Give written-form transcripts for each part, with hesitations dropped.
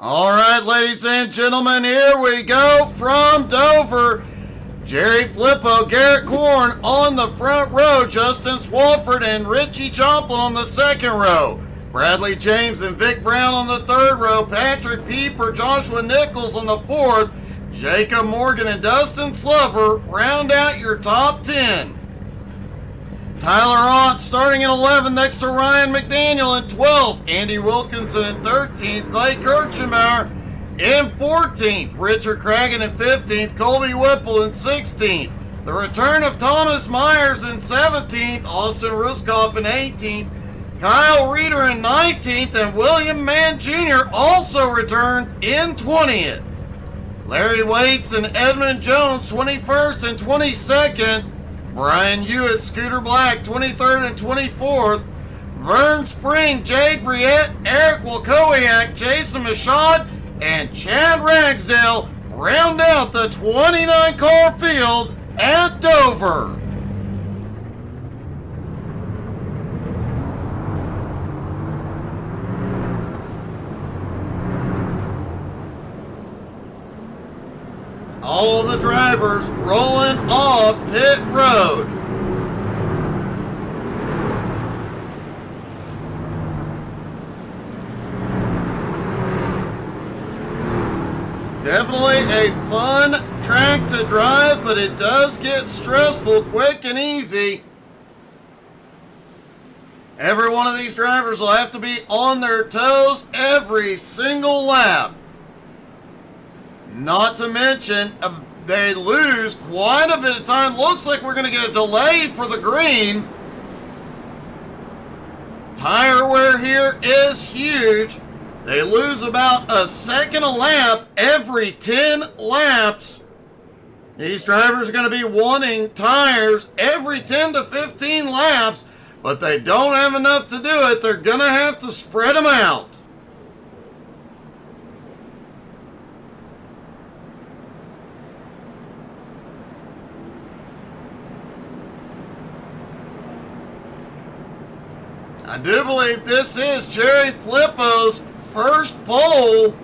All right, ladies and gentlemen, here we go from Dover. Jerry Flippo, Garrett Korn on the front row, Justin Swafford and Richie Joplin on the second row, Bradley James and Vic Brown on the third row, Patrick Pieper, Joshua Nichols on the fourth, Jacob Morgan and Dustin Slover round out your top 10. Tyler Ott starting in 11th next to Ryan McDaniel in 12th, Andy Wilkinson in 13th, Clay Kirchenbauer in 14th, Richard Cragen in 15th, Colby Whipple in 16th. The return of Thomas Myers in 17th, Austin Ruskoff in 18th, Kyle Reeder in 19th, and William Mann Jr. also returns in 20th. Larry Waits and Edmund Jones 21st and 22nd, Brian Hewitt, Scooter Black 23rd and 24th, Vern Spring, Jade Briette, Eric Wilkowiak, Jason Michaud, and Chad Ragsdale round out the 29-car field at Dover. All of the drivers rolling off pit road. Definitely a fun track to drive, but it does get stressful quick and easy. Every one of these drivers will have to be on their toes every single lap. Not to mention, they lose quite a bit of time. Looks like we're going to get a delay for the green. Tire wear here is huge. They lose about a second a lap every 10 laps. These drivers are going to be wanting tires every 10 to 15 laps, but they don't have enough to do it. They're going to have to spread them out. I do believe this is Jerry Flippo's first pole.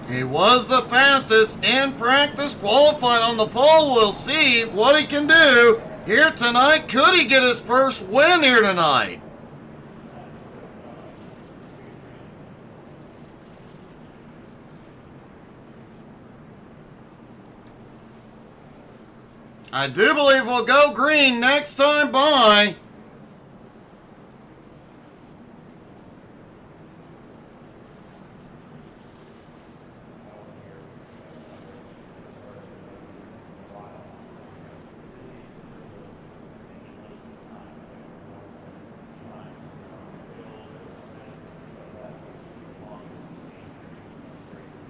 He was the fastest in practice, qualified on the pole. We'll see what he can do here tonight. Could he get his first win here tonight? I do believe we'll go green next time by.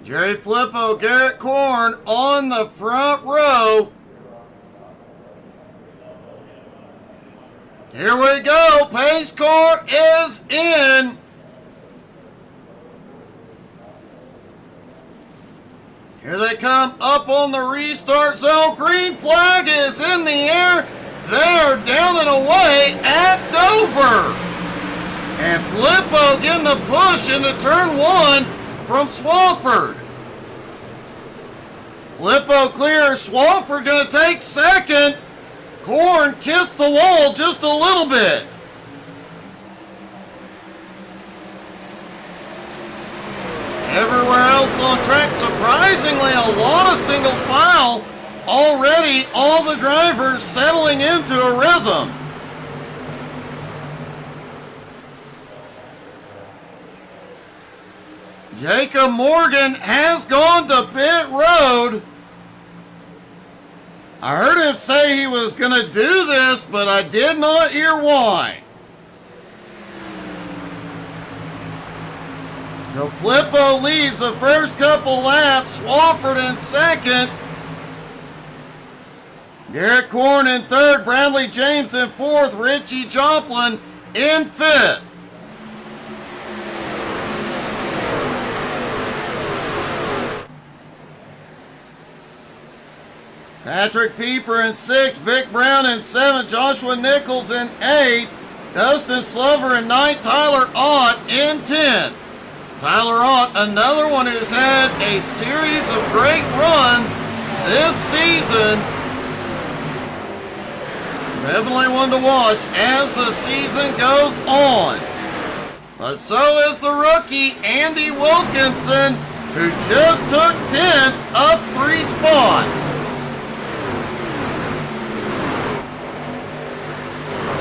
Jerry Flippo, Garrett Korn on the front row. Here we go. Pace car is in. Here they come up on the restart zone. Green flag is in the air. They are down and away at Dover. And Flippo getting a push into turn one from Swafford. Flippo clears. Swafford going to take second. Korn kissed the wall just a little bit. Everywhere else on track, surprisingly, a lot of single file. Already, all the drivers settling into a rhythm. Jacob Morgan has gone to pit road. I heard him say he was going to do this, but I did not hear why. So Flippo leads the first couple laps. Swafford in second. Garrett Korn in third. Bradley James in fourth. Richie Joplin in fifth. Patrick Pieper in 6th, Vic Brown in 7th, Joshua Nichols in 8th, Dustin Slover in 9th, Tyler Ott in 10th. Tyler Ott, another one who's had a series of great runs this season. Definitely one to watch as the season goes on. But so is the rookie Andy Wilkinson, who just took 10th, up 3 spots.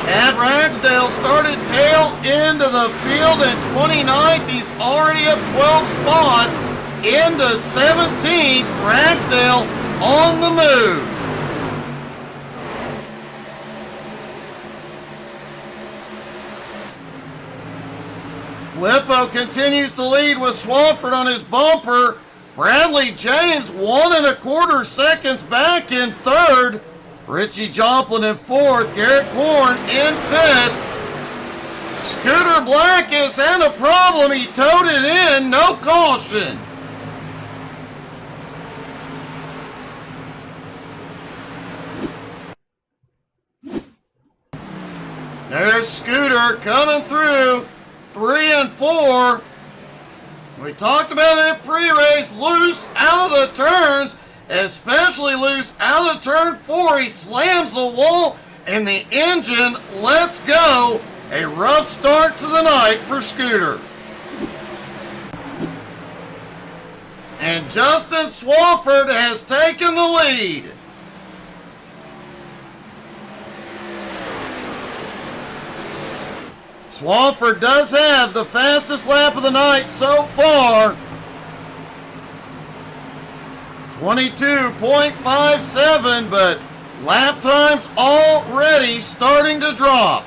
Chad Ragsdale started tail into the field in 29th. He's already up 12 spots into 17th. Ragsdale on the move. Flippo continues to lead with Swafford on his bumper. Bradley James 1 1/4 seconds back in 3rd. Richie Joplin in 4th. Garrett Korn in 5th. Scooter Black has had a problem. He towed it in. No caution. There's Scooter coming through. 3 and 4. We talked about it at pre-race. Loose out of the turns, especially loose out of turn 4. He slams the wall and the engine lets go. A rough start to the night for Scooter. And Justin Swafford has taken the lead. Swafford does have the fastest lap of the night so far. 22.57, but lap time's already starting to drop.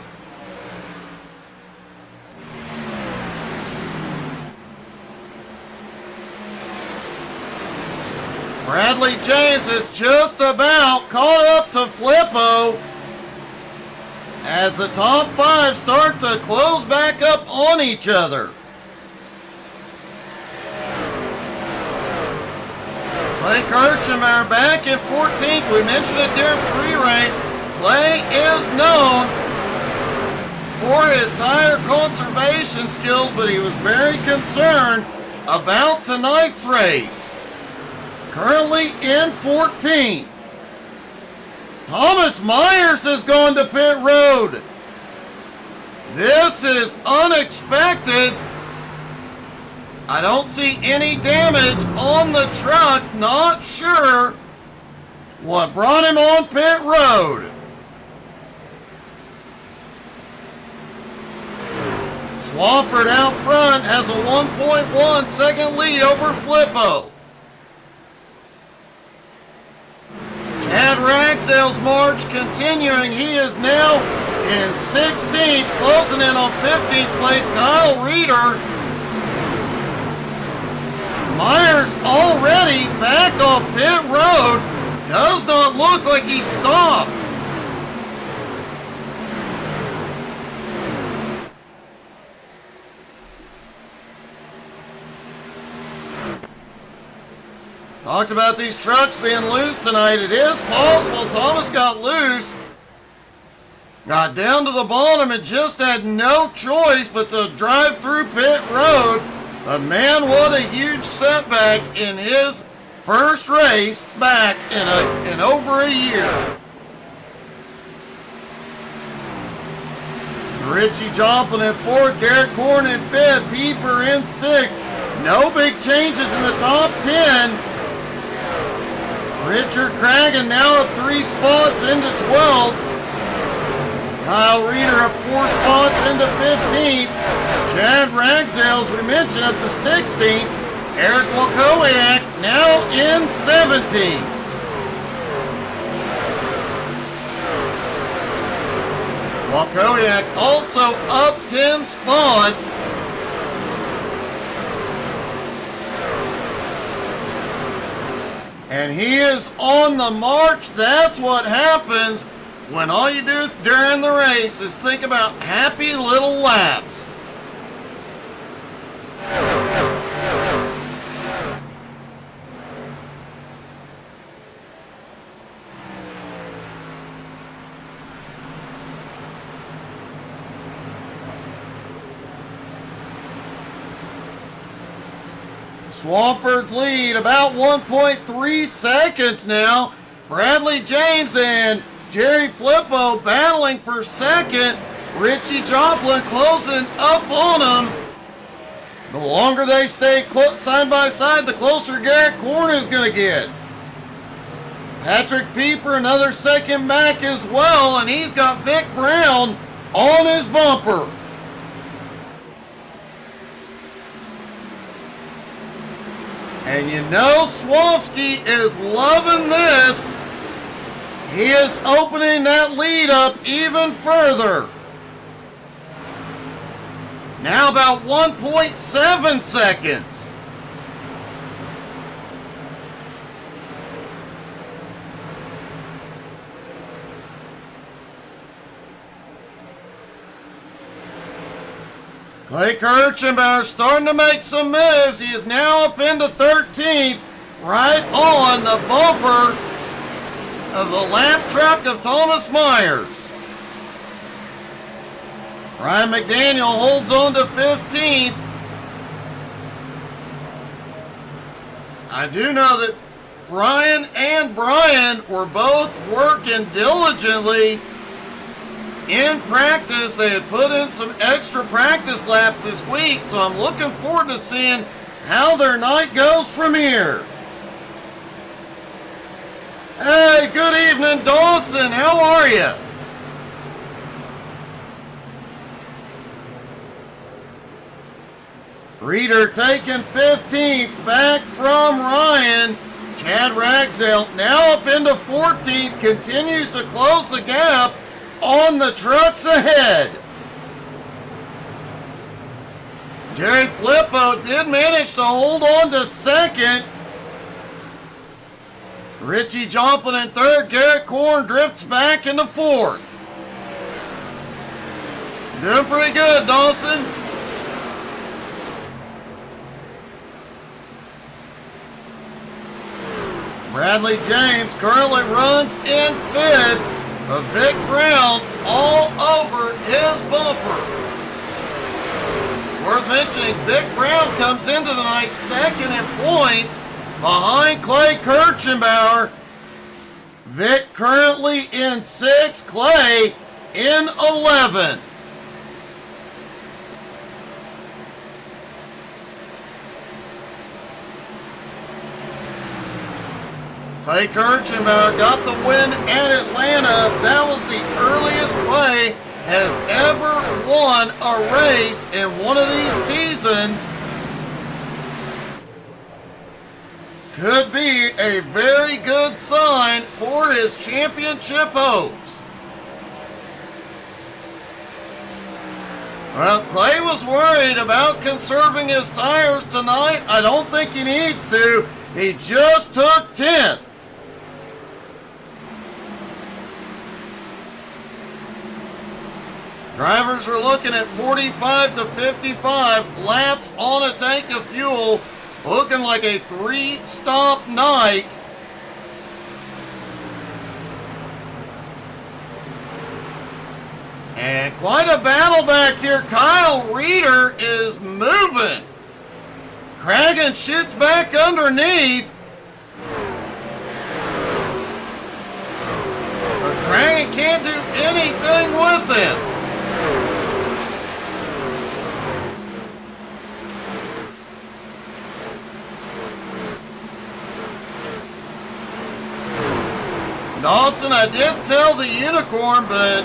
Bradley James is just about caught up to Flippo as the top 5 start to close back up on each other. Clay Kirchenmeyer back in 14th. We mentioned it during pre-race. Clay is known for his tire conservation skills, but he was very concerned about tonight's race. Currently in 14th. Thomas Myers has gone to pit road. This is unexpected. I don't see any damage on the truck. Not sure what brought him on pit road. Swafford out front has a 1.1 second lead over Flippo. Chad Ragsdale's march continuing. He is now in 16th, closing in on 15th place. Kyle Reeder. Myers already back off pit road. Does not look like he stopped. Talked about these trucks being loose tonight. It is possible Thomas got loose. Got down to the bottom and just had no choice but to drive through pit road. But man, what a huge setback in his first race back in over a year. Richie Joplin in 4th, Garrett Korn in 5th, Pieper in 6th. No big changes in the top 10. Richard Cragen now up 3 spots into 12th. Kyle Reeder up 4 spots into 15th. Chad Ragsdale, as we mentioned, up to 16th. Eric Wakowiak now in 17th. Wakowiak also up 10 spots. And he is on the march. That's what happens when all you do during the race is think about happy little laps. Swafford's lead about 1.3 seconds now. Bradley James and Jerry Flippo battling for second. Richie Joplin closing up on him. The longer they stay side by side, the closer Garrett Korn is going to get. Patrick Pieper another second back as well, and he's got Vic Brown on his bumper. And you know Swofsky is loving this. He is opening that lead up even further. Now about 1.7 seconds. Clay Kirchenbauer starting to make some moves. He is now up into 13th, right on the bumper of the lap truck of Thomas Myers. Ryan McDaniel holds on to 15th. I do know that Ryan and Brian were both working diligently in practice. They had put in some extra practice laps this week, so I'm looking forward to seeing how their night goes from here. Hey, good evening, Dawson. How are you? Reeder taking 15th back from Ryan. Chad Ragsdale now up into 14th, continues to close the gap on the trucks ahead. Jerry Flippo did manage to hold on to second. Richie Joplin in third. Garrett Korn drifts back into fourth. Doing pretty good, Dawson. Bradley James currently runs in fifth. Of Vic Brown all over his bumper. It's worth mentioning Vic Brown comes into tonight second in points behind Clay Kirchenbauer. Vic currently in 6th, Clay in 11th. Clay Kirchenbauer got the win at Atlanta. That was the earliest Clay has ever won a race in one of these seasons. Could be a very good sign for his championship hopes. Well, Clay was worried about conserving his tires tonight. I don't think he needs to. He just took 10th. Drivers are looking at 45 to 55 laps on a tank of fuel. Looking like a 3-stop night. And quite a battle back here. Kyle Reeder is moving. Cragen shoots back underneath. But Cragen can't do anything with him. Dawson, I did tell the Unicorn, but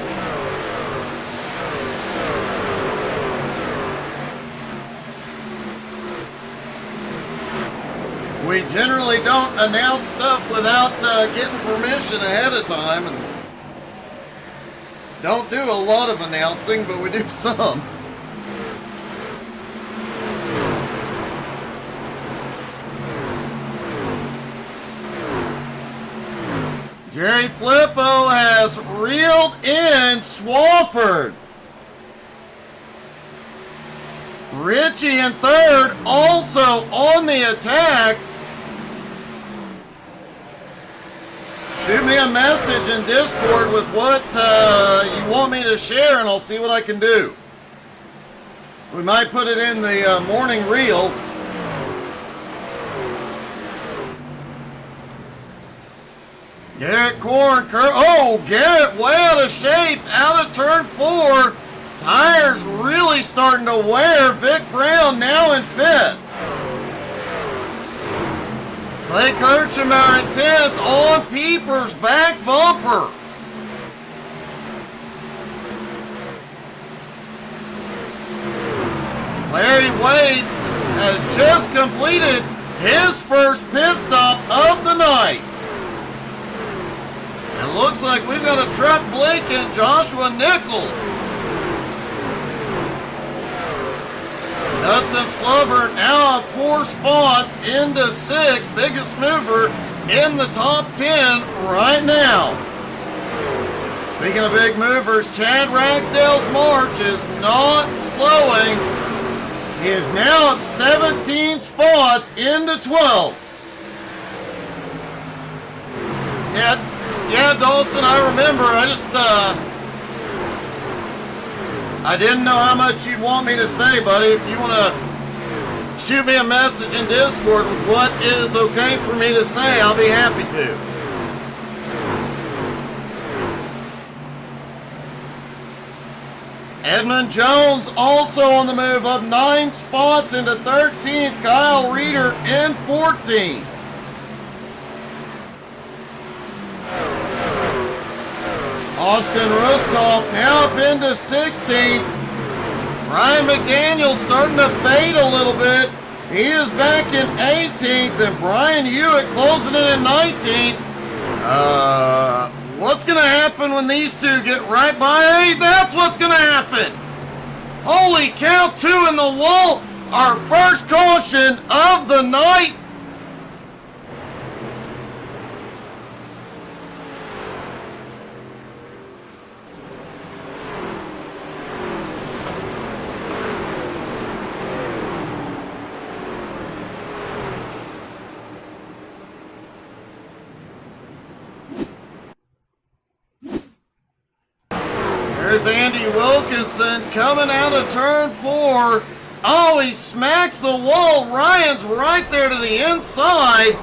we generally don't announce stuff without getting permission ahead of time, and don't do a lot of announcing, but we do some. Jerry Flippo has reeled in Swafford. Richie in third, also on the attack. Shoot me a message in Discord with what you want me to share, and I'll see what I can do. We might put it in the morning reel. Garrett Corn, Garrett way out of shape, out of turn 4. Tires really starting to wear. Vic Brown now in 5th. Clay Kirchenbauer in 10th on Pieper's back bumper. Larry Waits has just completed his first pit stop of the night. It looks like we've got a truck blinking. Joshua Nichols. Dustin Slover now up 4 spots into 6th. Biggest mover in the top 10 right now. Speaking of big movers, Chad Ragsdale's march is not slowing. He is now up 17 spots into 12th. Yeah, Dawson, I remember. I didn't know how much you'd want me to say, buddy. If you want to shoot me a message in Discord with what is okay for me to say, I'll be happy to. Edmund Jones also on the move, up 9 spots into 13th. Kyle Reeder in 14th. Austin Ruskoff now up into 16th. Ryan McDaniel starting to fade a little bit. He is back in 18th, and Brian Hewitt closing in at 19th. What's going to happen when these two get right by 8? That's what's going to happen. Holy cow, 2 in the wall. Our first caution of the night. There's Andy Wilkinson coming out of turn 4. Oh, he smacks the wall. Ryan's right there to the inside.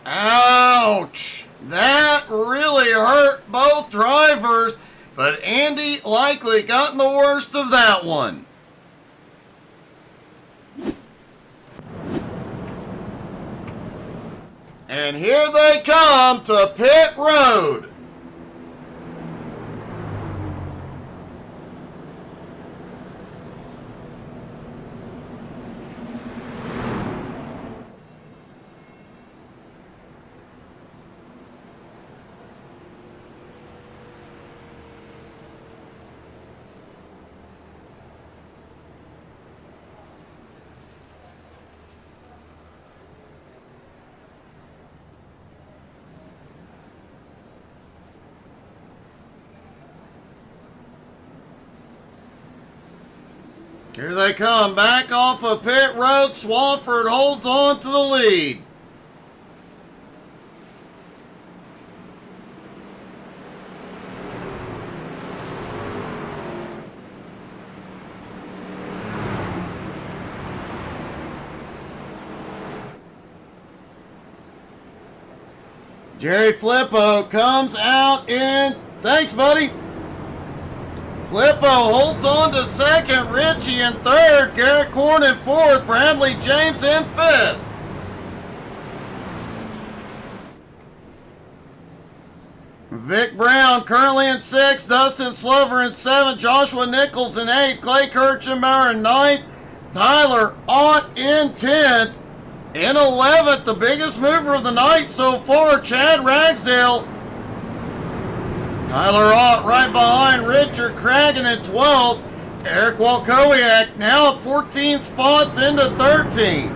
Ouch. That really hurt both drivers, but Andy likely gotten the worst of that one. And here they come to pit road. Here they come, back off of pit road. Swafford holds on to the lead. Jerry Flippo comes out in, thanks buddy. Flippo holds on to second, Richie in third, Garrett Corn in fourth, Bradley James in fifth. Vic Brown currently in sixth, Dustin Slover in seventh, Joshua Nichols in eighth, Clay Kirchenbauer in ninth, Tyler Ott in 10th. In 11th, the biggest mover of the night so far, Chad Ragsdale. Tyler Ott right behind Richard Cragen in 12th. Eric Walkowiak now up 14 spots into 13.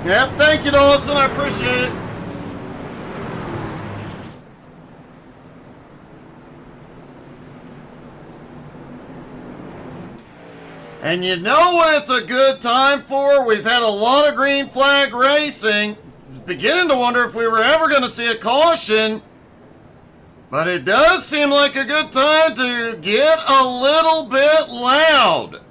Yep, thank you, Dawson. I appreciate it. And you know what it's a good time for? We've had a lot of green flag racing. Beginning to wonder if we were ever going to see a caution. But it does seem like a good time to get a little bit loud.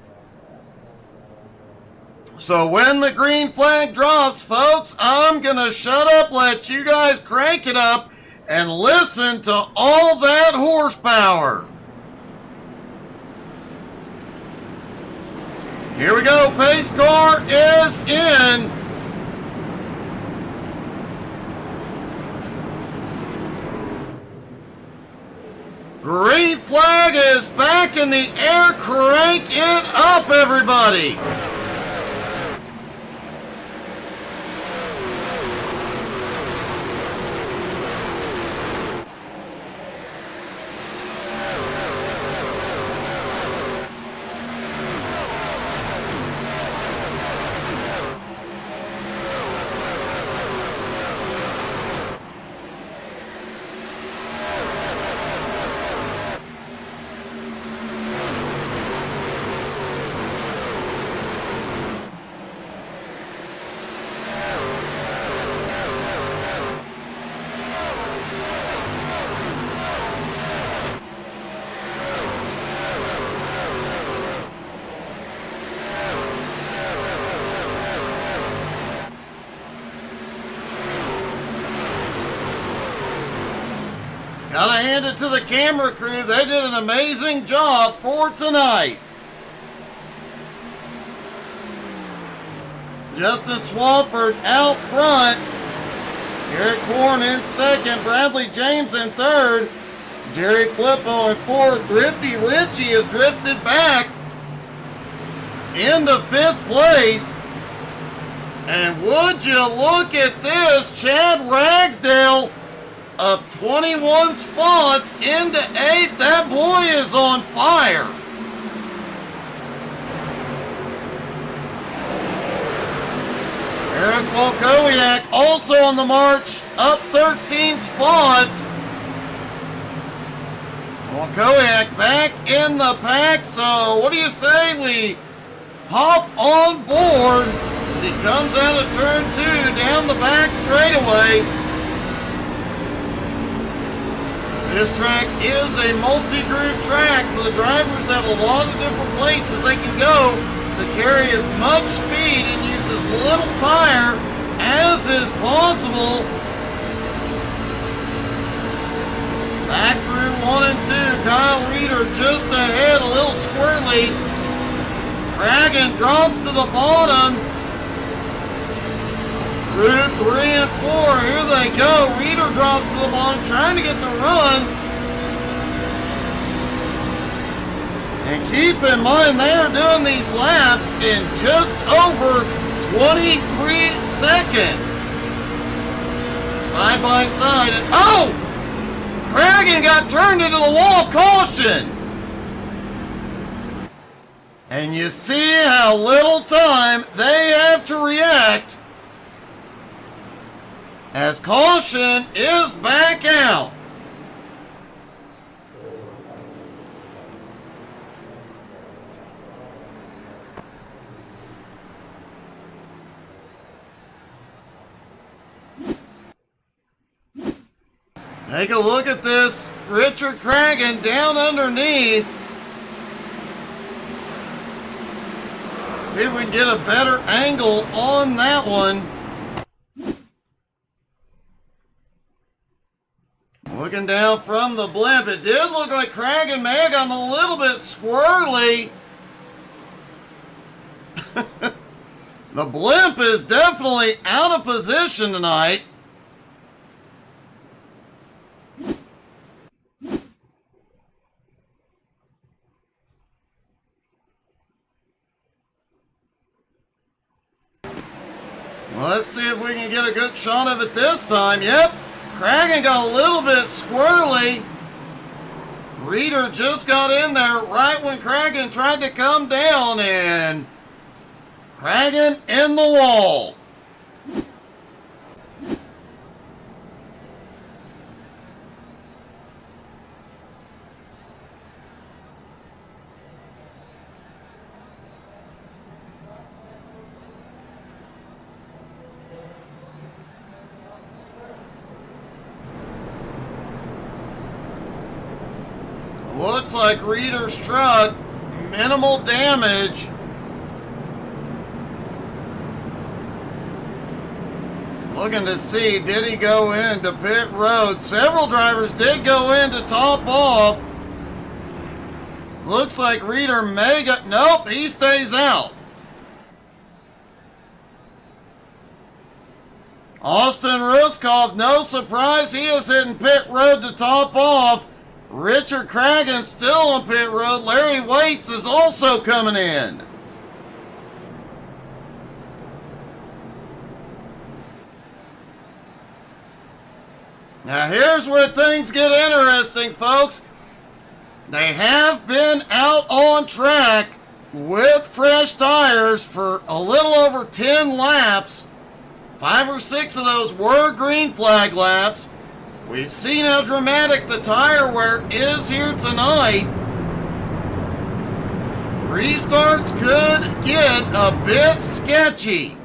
So when the green flag drops, folks, I'm going to shut up, let you guys crank it up, and listen to all that horsepower. Here we go. Pace car is in. Green flag is back in the air. Crank it up, everybody. Gotta hand it to the camera crew. They did an amazing job for tonight. Justin Swafford out front. Garrett Corn in second. Bradley James in third. Jerry Flippo in fourth. Drifty Richie has drifted back into fifth place. And would you look at this, Chad Ragsdale up 21 spots into 8th. That boy is on fire. Eric Volkowiak also on the march, up 13 spots. Volkowiak back in the pack, so what do you say we hop on board as he comes out of turn 2 down the back straightaway. This track is a multi-groove track, so the drivers have a lot of different places they can go to carry as much speed and use as little tire as is possible. Back through 1 and 2, Kyle Reeder just ahead, a little squirrely. Cragen drops to the bottom. Through 3 and 4, here they go. Reeder drops to the bottom, trying to get the run. And keep in mind, they are doing these laps in just over 23 seconds. Side by side, and oh! Cragen got turned into the wall. Caution! And you see how little time they have to react as caution is back out. Take a look at this. Richard Cragen down underneath. See if we can get a better angle on that one. Looking down from the blimp, it did look like Cragen may have gotten a little bit squirrely. The blimp is definitely out of position tonight. Well, let's see if we can get a good shot of it this time. Yep. Cragen got a little bit squirrely. Reeder just got in there right when Cragen tried to come down, and Cragen in the wall. looks like Reeder's truck, minimal damage. Looking to see, did he go into pit road? Several drivers did go in to top off. Looks like Reeder may go, nope, he stays out. Austin Ruskov, no surprise, he is hitting pit road to top off. Richard Cragen still on pit road. Larry Waits is also coming in. Now here's where things get interesting, folks. They have been out on track with fresh tires for a little over 10 laps. 5 or 6 of those were green flag laps. We've seen how dramatic the tire wear is here tonight. Restarts could get a bit sketchy.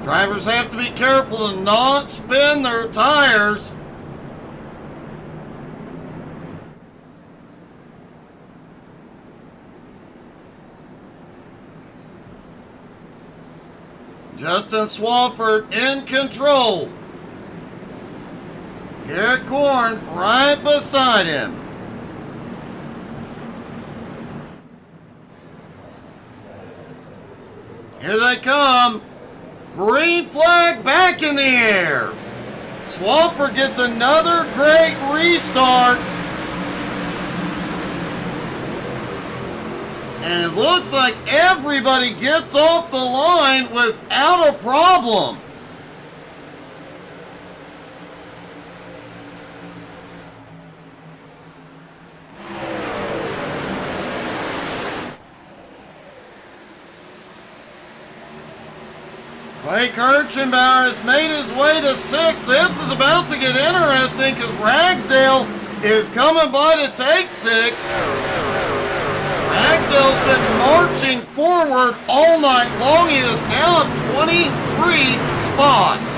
Drivers have to be careful to not spin their tires. Justin Swafford in control. Garrett Korn right beside him. Here they come. Green flag back in the air. Swafford gets another great restart. And it looks like everybody gets off the line without a problem. Blake Kirchenbauer has made his way to 6th. This is about to get interesting because Ragsdale is coming by to take 6th. Ragsdale's been marching forward all night long. He is now up 23 spots.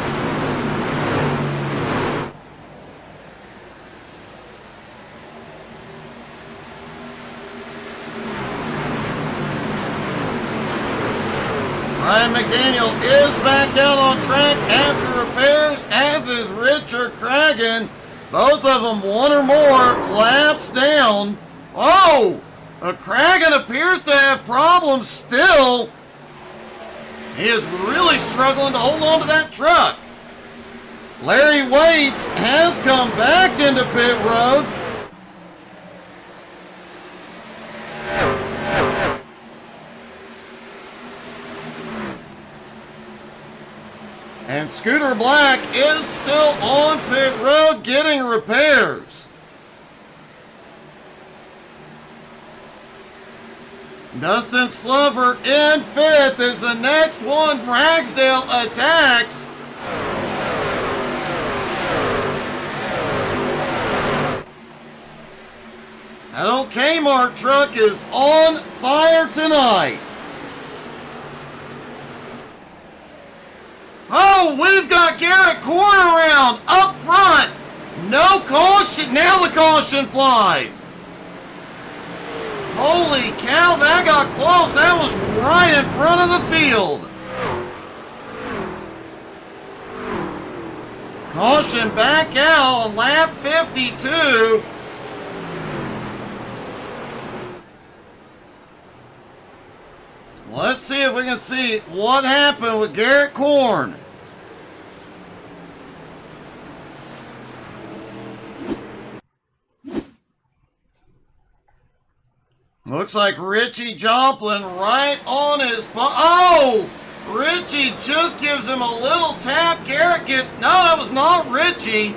Ryan McDaniel is back out on track after repairs, as is Richard Cragen. Both of them 1 or more laps down. Oh! Cragen appears to have problems still. He is really struggling to hold on to that truck. Larry Waits has come back into pit road. And Scooter Black is still on pit road getting repairs. Dustin Slover in 5th is the next one. Ragsdale attacks. That old Kmart truck is on fire tonight. Oh, we've got Garrett Korn around up front. No caution. Now the caution flies. Holy cow, that got close. That was right in front of the field. Caution back out on lap 52. Let's see if we can see what happened with Garrett Korn. Looks like Richie Joplin right on his... Oh! Richie just gives him a little tap. Garrett no, that was not Richie.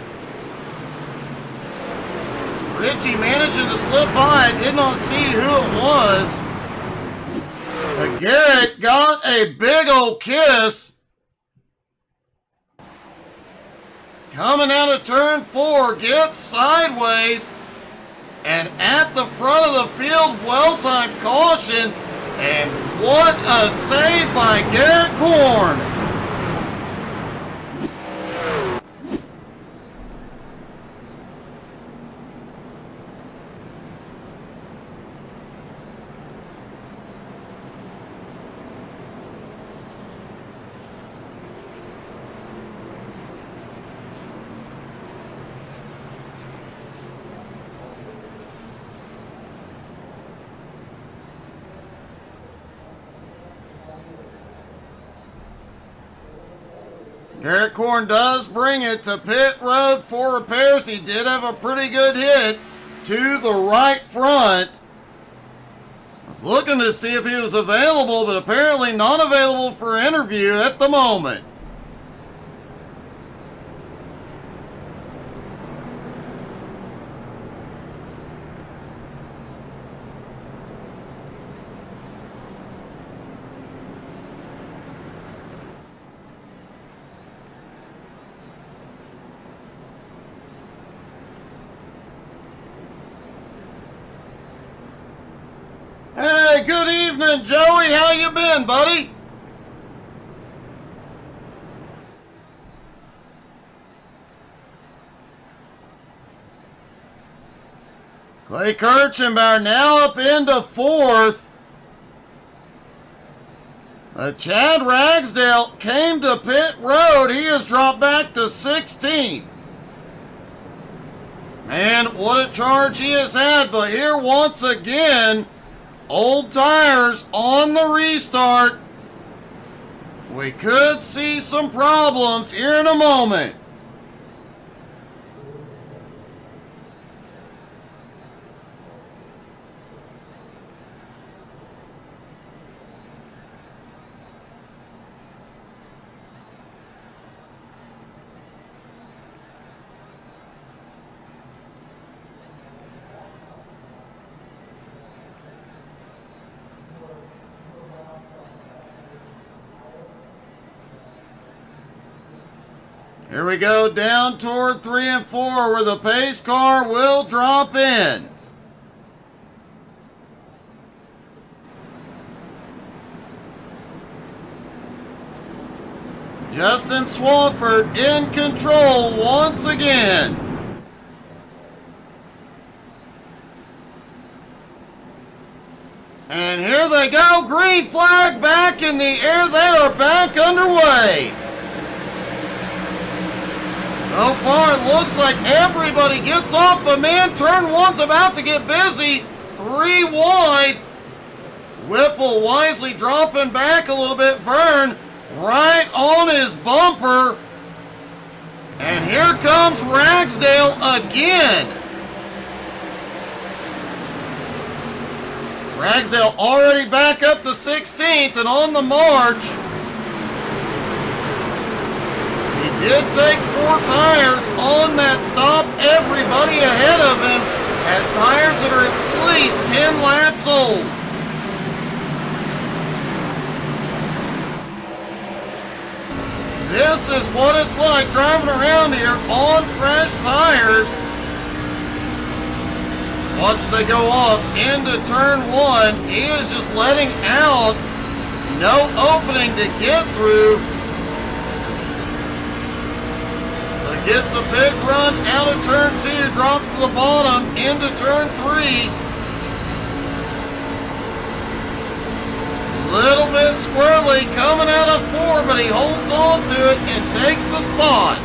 Richie managing to slip by. I did not see who it was. But Garrett got a big old kiss. Coming out of turn 4, gets sideways. And at the front of the field, well-timed caution. And what a save by Garrett Korn. Garrett Corn does bring it to pit road for repairs. He did have a pretty good hit to the right front. I was looking to see if he was available, but apparently not available for interview at the moment. Hey, good evening, Joey. How you been, buddy? Clay Kirchenbauer now up into fourth. Chad Ragsdale came to pit road. He has dropped back to 16th. Man, what a charge he has had. But here once again, old tires on the restart. We could see some problems here in a moment. Here we go down toward 3 and 4 where the pace car will drop in. Justin Swafford in control once again. And here they go, green flag back in the air. They are back underway. So far, it looks like everybody gets off, but man, turn one's about to get busy. 3 wide. Whipple wisely dropping back a little bit. Vern right on his bumper. And here comes Ragsdale again. Ragsdale already back up to 16th and on the march. Did take 4 tires on that stop. Everybody ahead of him has tires that are at least 10 laps old. This is what it's like driving around here on fresh tires. Watch as they go off into turn 1. He is just letting out. No opening to get through. Gets a big run out of turn 2, drops to the bottom into turn 3. Little bit squirrely coming out of 4, but he holds on to it and takes the spot.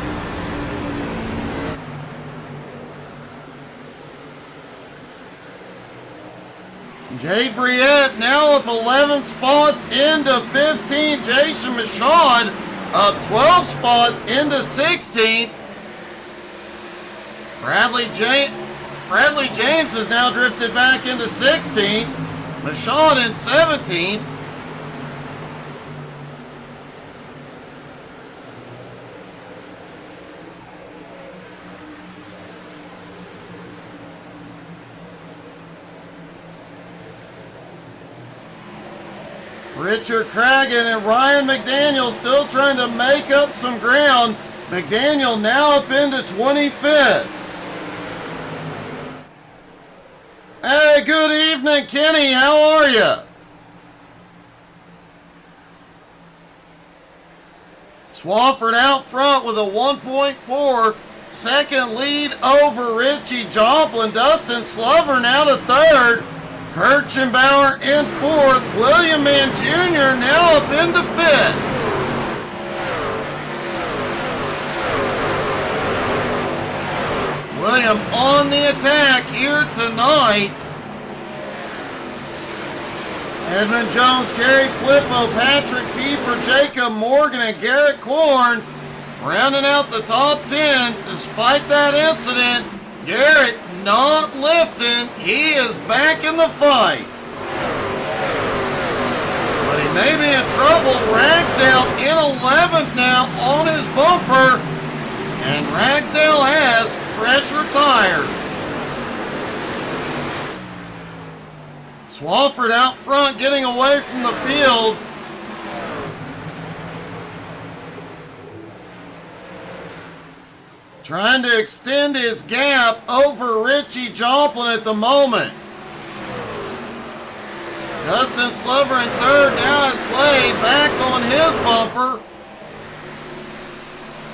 Jay Briette now up 11 spots into 15. Jason Michaud up 12 spots into 16th. Bradley James has now drifted back into 16th. Michaud in 17th. Richard Cragen and Ryan McDaniel still trying to make up some ground. McDaniel now up into 25th. Hey, good evening, Kenny. How are you? Swafford out front with a 1.4 second lead over Richie Joplin. Dustin Slover now to 3rd. Kirchenbauer in 4th. William Mann Jr. now up into 5th. William on the attack here tonight. Edmund Jones, Jerry Flippo, Patrick Pieper, Jacob Morgan, and Garrett Corn Rounding out the top 10, despite that incident, Garrett not lifting. He is back in the fight. But he may be in trouble. Ragsdale in 11th now on his bumper. And Ragsdale has fresher tires. Swafford out front getting away from the field. Trying to extend his gap over Richie Joplin at the moment. Dustin Slover in third, now has Clay back on his bumper.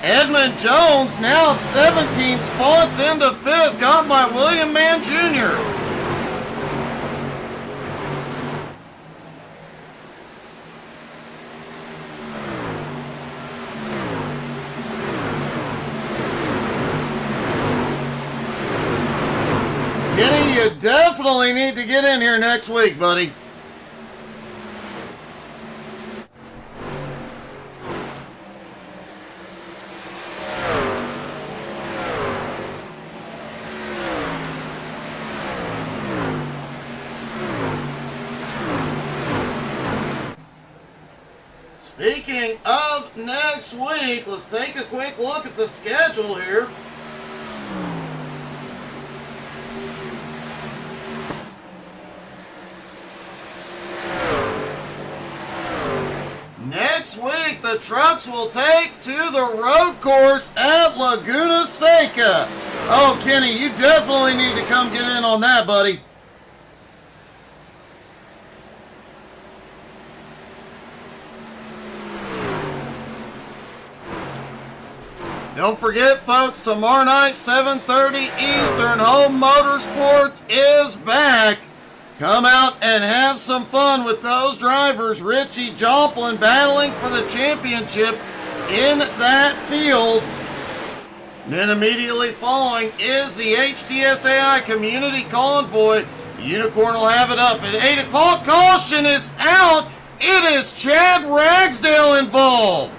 Edmund Jones now up 17 spots into fifth, got by William Mann Jr. Kenny, you definitely need to get in here next week, buddy. Speaking of next week, let's take a quick look at the schedule here. Next week, the trucks will take to the road course at Laguna Seca. Oh, Kenny, you definitely need to come get in on that, buddy. Don't forget, folks, tomorrow night, 7:30 Eastern, Home Motorsports is back. Come out and have some fun with those drivers. Richie Joplin battling for the championship in that field. Then immediately following is the HTSAI Community Convoy. The Unicorn will have it up at 8 o'clock. Caution is out. It is Chad Ragsdale involved.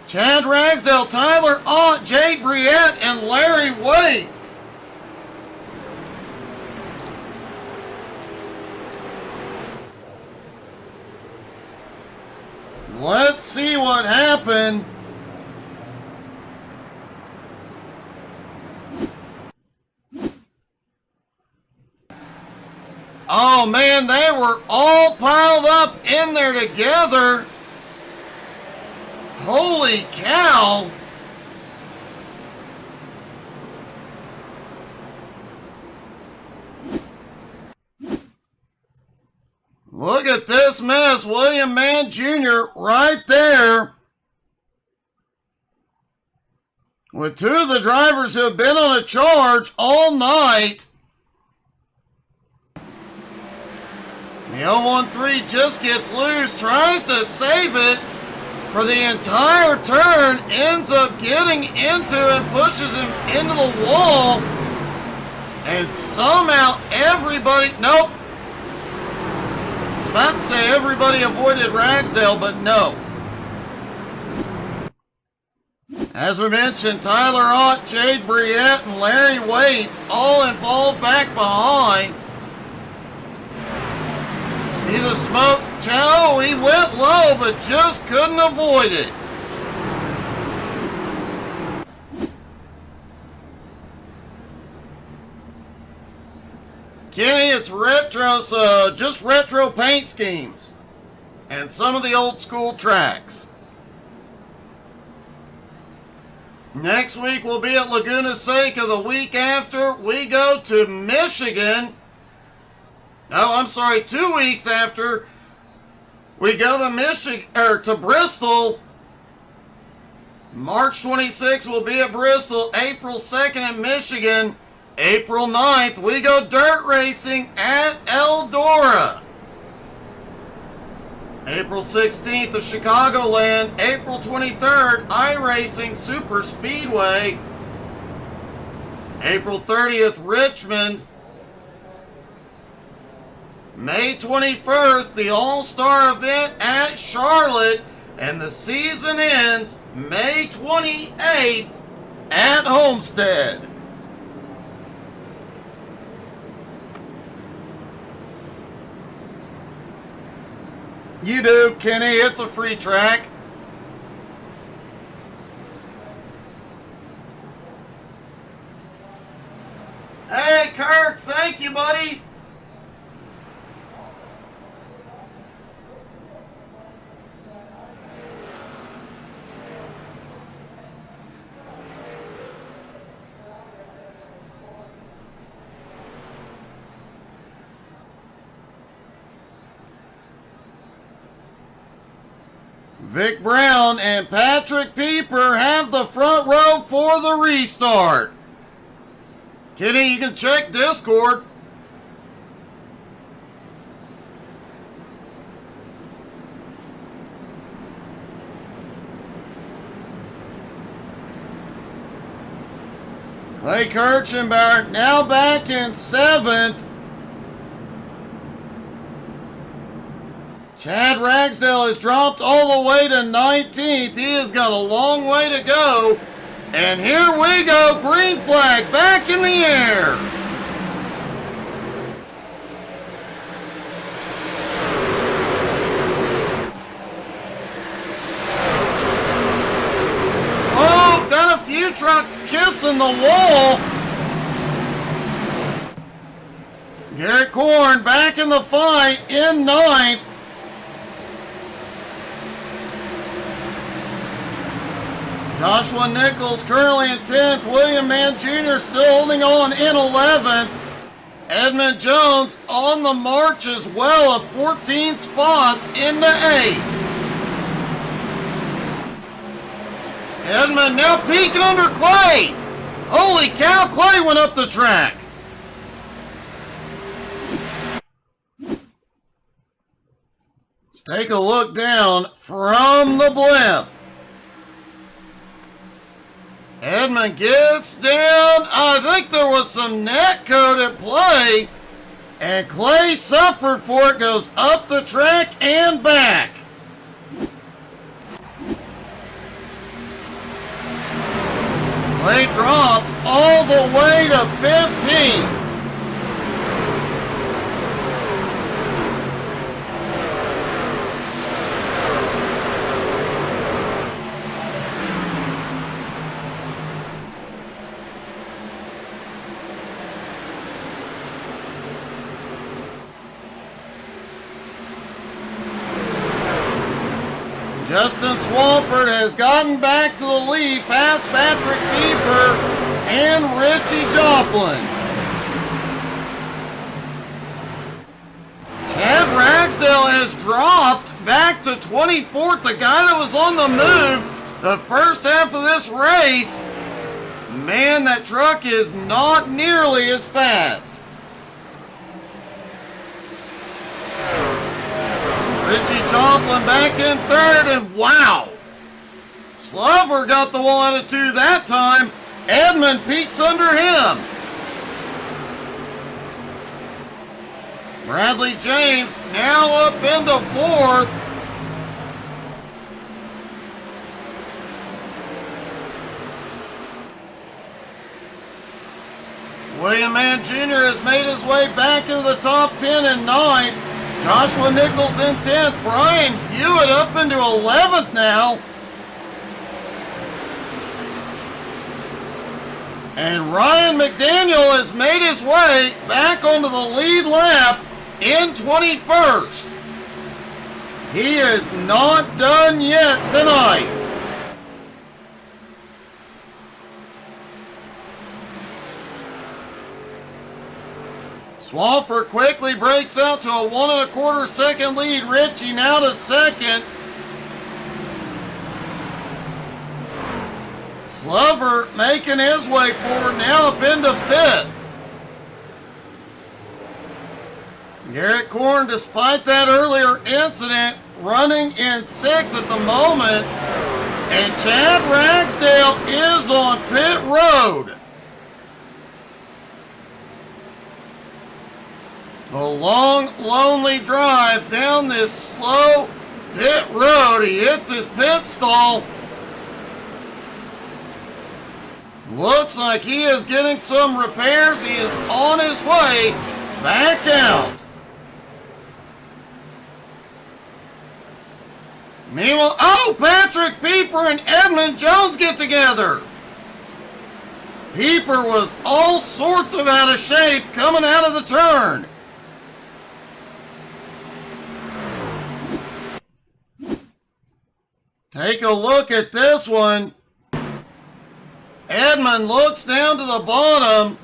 Chad Ragsdale, Tyler Ott, Jade Briette, and Larry Waits. Let's see what happened. Oh man, they were all piled up in there together. Holy cow! Look at this mess. William Mann Jr. right there. With two of the drivers who have been on a charge all night. The 013 just gets loose, tries to save it. For the entire turn, ends up getting into and pushes him into the wall. And somehow everybody, nope. I was about to say everybody avoided Ragsdale, but no. As we mentioned, Tyler Ott, Jade Briette, and Larry Waits all involved back behind. See the smoke? Oh, he went low, but just couldn't avoid it. Kenny, it's retro, so just retro paint schemes. And some of the old school tracks. Next week we'll be at Laguna Seca. The week after, we go to Michigan. Oh, I'm sorry, 2 weeks after, we go to Michigan, or to Bristol. March 26th, we'll be at Bristol. April 2nd in Michigan. April 9th, we go dirt racing at Eldora. April 16th, the Chicagoland. April 23rd, iRacing Super Speedway. April 30th, Richmond. May 21st, the All-Star event at Charlotte, and the season ends May 28th at Homestead. You do, Kenny. It's a free track. Hey, Kirk. Thank you, buddy. Vic Brown and Patrick Pieper have the front row for the restart. Kenny, you can check Discord. Clay Kirchenbauer now back in 7th. Chad Ragsdale has dropped all the way to 19th. He has got a long way to go. And here we go. Green flag back in the air. Oh, got a few trucks kissing the wall. Garrett Korn back in the fight in 9th. Joshua Nichols currently in 10th. William Mann Jr. still holding on in 11th. Edmund Jones on the march as well, up 14 spots into 8th. Edmund now peeking under Clay. Holy cow, Clay went up the track. Let's take a look down from the blimp. Edmund gets down. I think there was some net code at play. And Clay suffered for it. Goes up the track and back. Clay dropped all the way to 15th. Justin Swafford has gotten back to the lead past Patrick Pieper and Richie Joplin. Chad Ragsdale has dropped back to 24th, the guy that was on the move the first half of this race. Man, that truck is not nearly as fast. Richie Joplin back in 3rd, and wow! Slover got the wall out of 2 that time. Edmund peeks under him. Bradley James now up into 4th. William Mann Jr. has made his way back into the top 10 in 9th. Joshua Nichols in 10th. Brian Hewitt up into 11th now. And Ryan McDaniel has made his way back onto the lead lap in 21st. He is not done yet tonight. Swafford quickly breaks out to a 1 1/4 second lead. Richie now to 2nd. Slover making his way forward, now up into 5th. Garrett Korn, despite that earlier incident, running in 6th at the moment. And Chad Ragsdale is on pit road. A long, lonely drive down this slow pit road. He hits his pit stall. Looks like he is getting some repairs. He is on his way back out. Meanwhile, oh, Patrick Pieper and Edmund Jones get together. Pieper was all sorts of out of shape coming out of the turn. Take a look at this one. Edmund looks down to the bottom.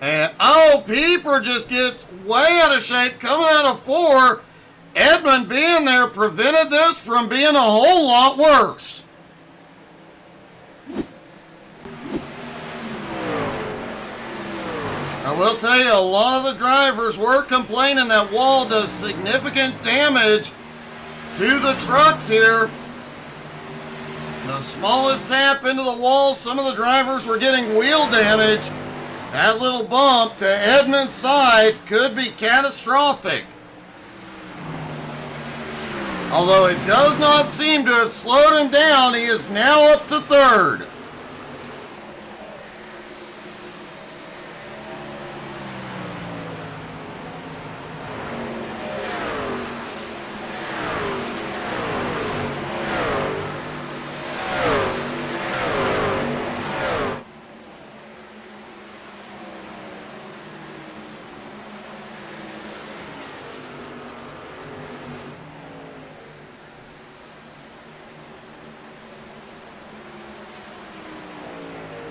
And, oh, Pieper just gets way out of shape coming out of 4. Edmund being there prevented this from being a whole lot worse. I will tell you, a lot of the drivers were complaining that wall does significant damage to the trucks here. The smallest tap into the wall, some of the drivers were getting wheel damage. That little bump to Edmund's side could be catastrophic. Although it does not seem to have slowed him down, he is now up to 3rd.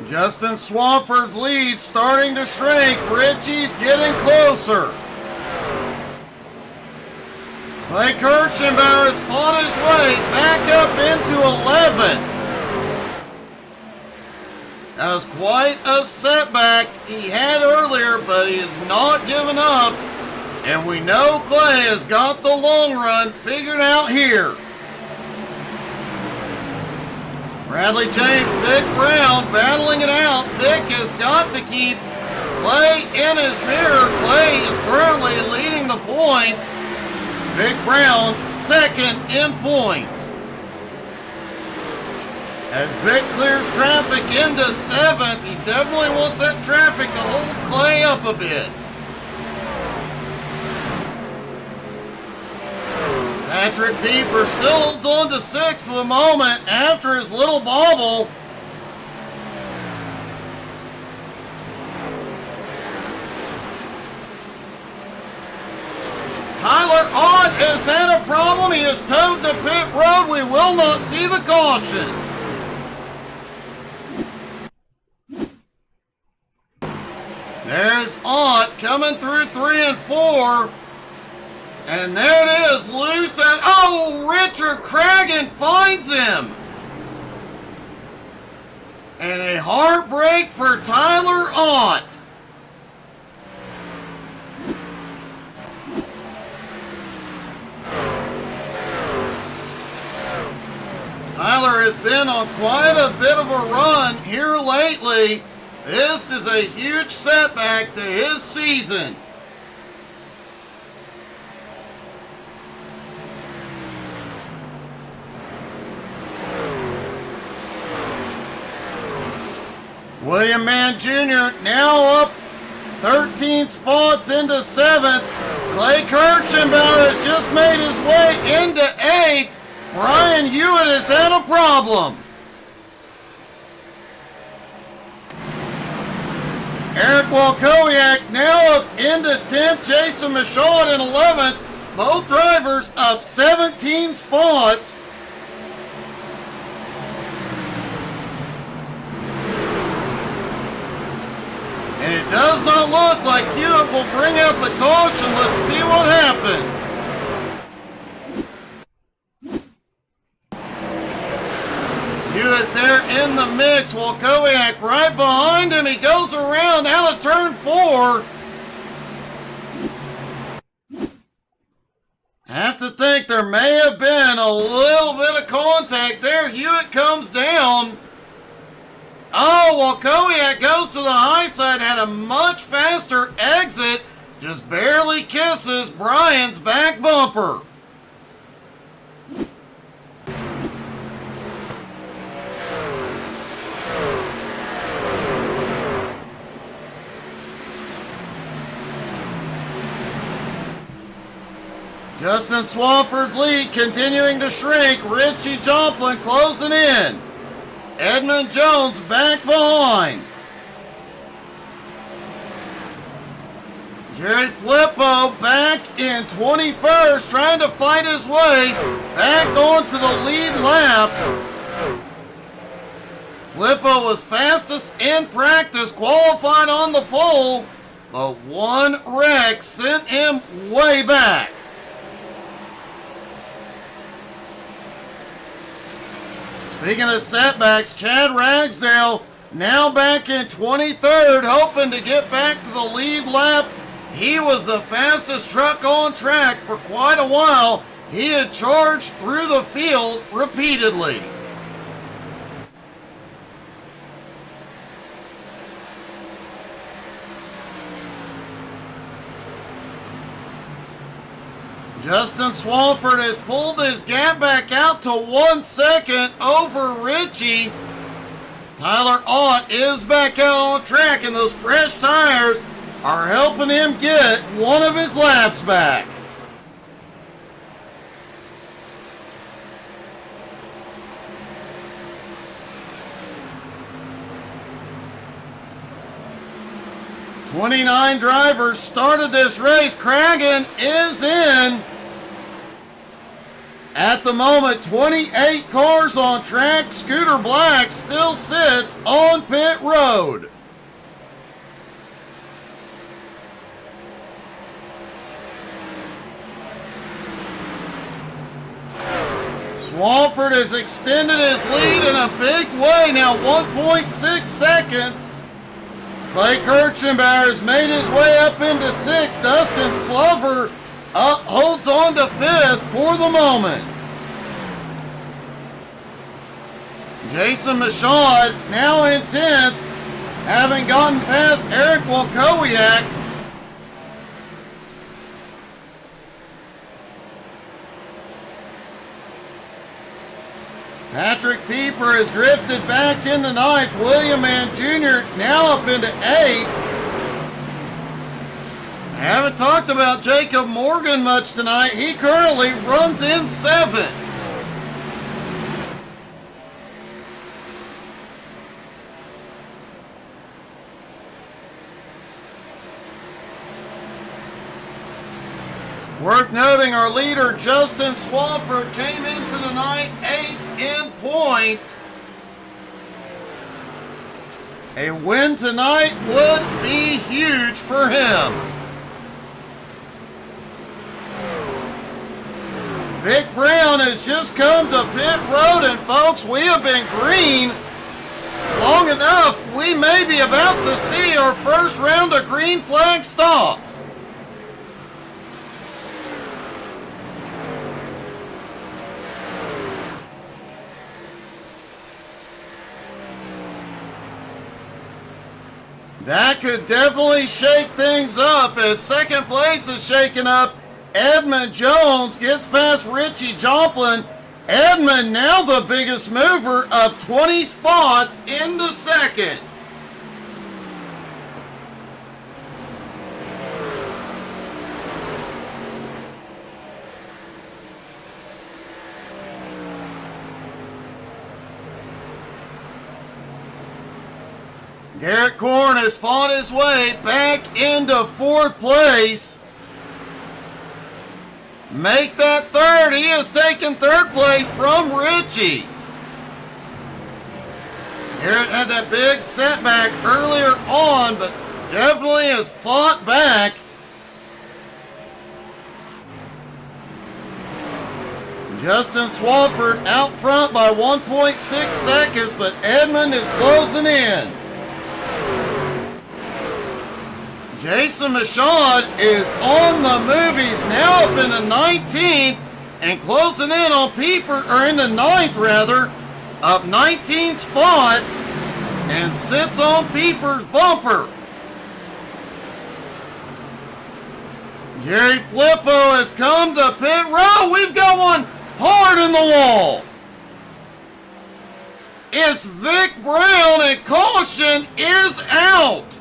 Justin Swafford's lead starting to shrink. Richie's getting closer. Clay Kirchenbauer has fought his way back up into 11th. That was quite a setback he had earlier, but he has not given up. And we know Clay has got the long run figured out here. Bradley James, Vic Brown battling it out. Vic has got to keep Clay in his mirror. Clay is currently leading the points. Vic Brown second in points. As Vic clears traffic into 7th, he definitely wants that traffic to hold Clay up a bit. Patrick Pieper still holds on to 6th for the moment after his little bobble. Tyler Ott has had a problem. He is towed to pit road. We will not see the caution. There's Ott coming through 3 and 4. And there it is, loose and, oh, Richard Cragen finds him. And a heartbreak for Tyler Ott. Tyler has been on quite a bit of a run here lately. This is a huge setback to his season. William Mann Jr. now up 13 spots into 7th. Clay Kirchenbauer has just made his way into 8th. Brian Hewitt has had a problem. Eric Walkowiak now up into 10th. Jason Michaud in 11th. Both drivers up 17 spots. And it does not look like Hewitt will bring out the caution. Let's see what happened. Hewitt there in the mix. Walkowiak right behind him. He goes around out of turn 4. Have to think there may have been a little bit of contact there. Hewitt comes down. Oh, well, Kowiak goes to the high side, had a much faster exit, just barely kisses Brian's back bumper. Justin Swafford's lead continuing to shrink. Richie Joplin closing in. Edmund Jones back behind. Jerry Flippo back in 21st, trying to fight his way back onto the lead lap. Flippo was fastest in practice, qualified on the pole, but one wreck sent him way back. Speaking of setbacks, Chad Ragsdale now back in 23rd, hoping to get back to the lead lap. He was the fastest truck on track for quite a while. He had charged through the field repeatedly. Justin Swafford has pulled his gap back out to 1 second over Richie. Tyler Ott is back out on track, and those fresh tires are helping him get one of his laps back. "29 drivers started this race. Cragen is in. At the moment, 28 cars on track. Scooter Black still sits on pit road. Swafford has extended his lead in a big way, now 1.6 seconds. Clay Kirchenbauer has made his way up into 6th. Dustin Slover holds on to 5th for the moment. Jason Michaud now in 10th, having gotten past Eric Wilkowiak. Patrick Pieper has drifted back into 9th. William Mann Jr. now up into 8th. Haven't talked about Jacob Morgan much tonight. He currently runs in 7th. Worth noting, our leader, Justin Swafford, came into the night 8th in points. A win tonight would be huge for him. Vic Brown has just come to pit road, and folks, we have been green long enough. We may be about to see our first round of green flag stops. That could definitely shake things up, as second place is shaken up. Edmund Jones gets past Richie Joplin. Edmund now the biggest mover, up 20 spots into second. Garrett Korn has fought his way back into 4th place. Make that 3rd. He has taken 3rd place from Richie. Garrett had that big setback earlier on, but definitely has fought back. Justin Swafford out front by 1.6 seconds, but Edmund is closing in. Jason Michaud is on the move. He's now up in the 19th and closing in on Pieper, or in the 9th rather, up 19 spots. and sits on Pieper's bumper. Jerry Flippo has come to pit row. We've got one hard in the wall. It's Vic Brown, and caution is out.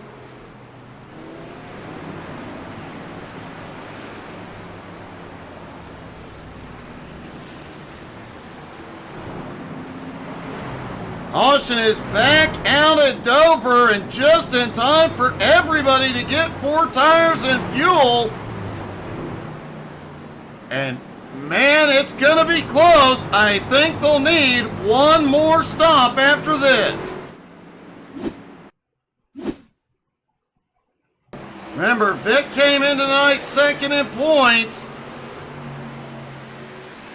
Caution is back out at Dover, and just in time for everybody to get 4 tires and fuel. And man, it's gonna be close. I think they'll need one more stop after this. Remember, Vic came in tonight second in points.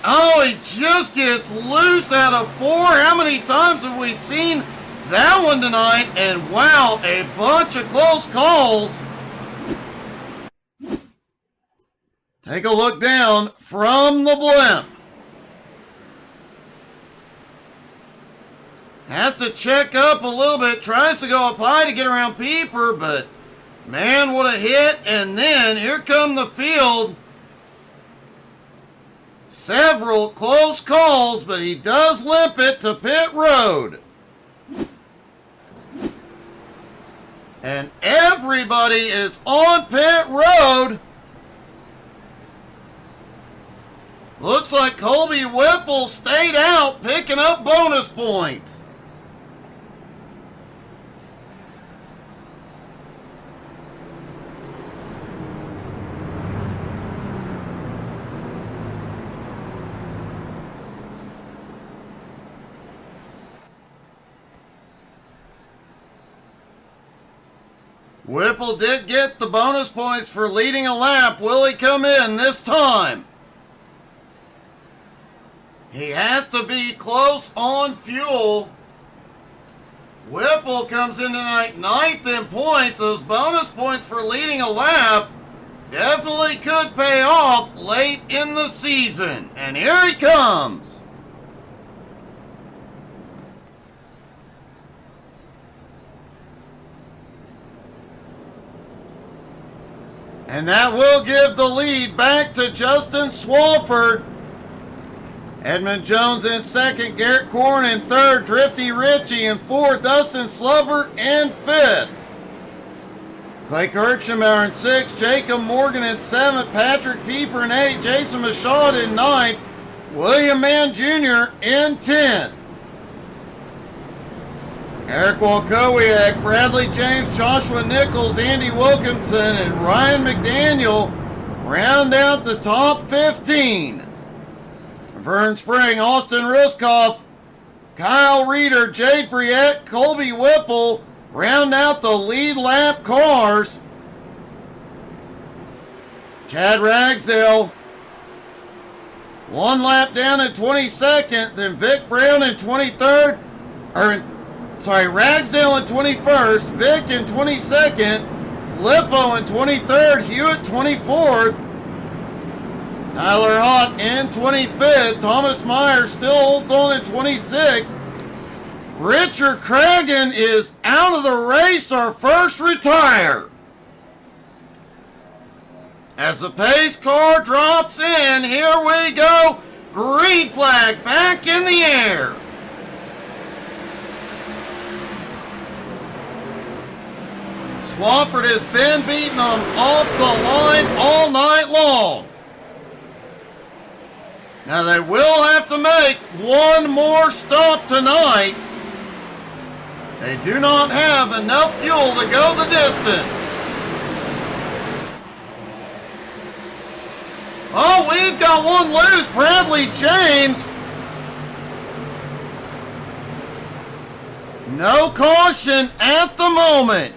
Oh, he just gets loose out of 4. How many times have we seen that one tonight? And wow, a bunch of close calls. Take a look down from the blimp. Has to check up a little bit. Tries to go up high to get around Pieper, but man, what a hit. And then here come the field. Several close calls, but he does limp it to pit road. And everybody is on pit road. Looks like Colby Whipple stayed out, picking up bonus points. Whipple did get the bonus points for leading a lap. Will he come in this time? He has to be close on fuel. Whipple comes in tonight 9th in points. Those bonus points for leading a lap definitely could pay off late in the season. And here he comes. And that will give the lead back to Justin Swalford. Edmund Jones in second, Garrett Corn in third, Drifty Ritchie in fourth, Dustin Slover in fifth. Clay Kirchenbauer in sixth, Jacob Morgan in seventh, Patrick Pieper in eighth, Jason Michaud in ninth, William Mann Jr. in 10th. Eric Walkowiak, Bradley James, Joshua Nichols, Andy Wilkinson, and Ryan McDaniel round out the top 15. Vern Spring, Austin Ruskoff, Kyle Reeder, Jade Briette, Colby Whipple round out the lead lap cars. Chad Ragsdale, 1 lap down in 22nd, then Vic Brown in 23rd, Ragsdale in 21st, Vic in 22nd, Filippo in 23rd, Hewitt 24th, Tyler Hott in 25th, Thomas Myers still holds on in 26th. Richard Cragen is out of the race, our first retire. As the pace car drops in, here we go. Green flag back in the air. Swafford has been beating them off the line all night long. Now they will have to make one more stop tonight. They do not have enough fuel to go the distance. Oh, we've got one loose, Bradley James. No caution at the moment.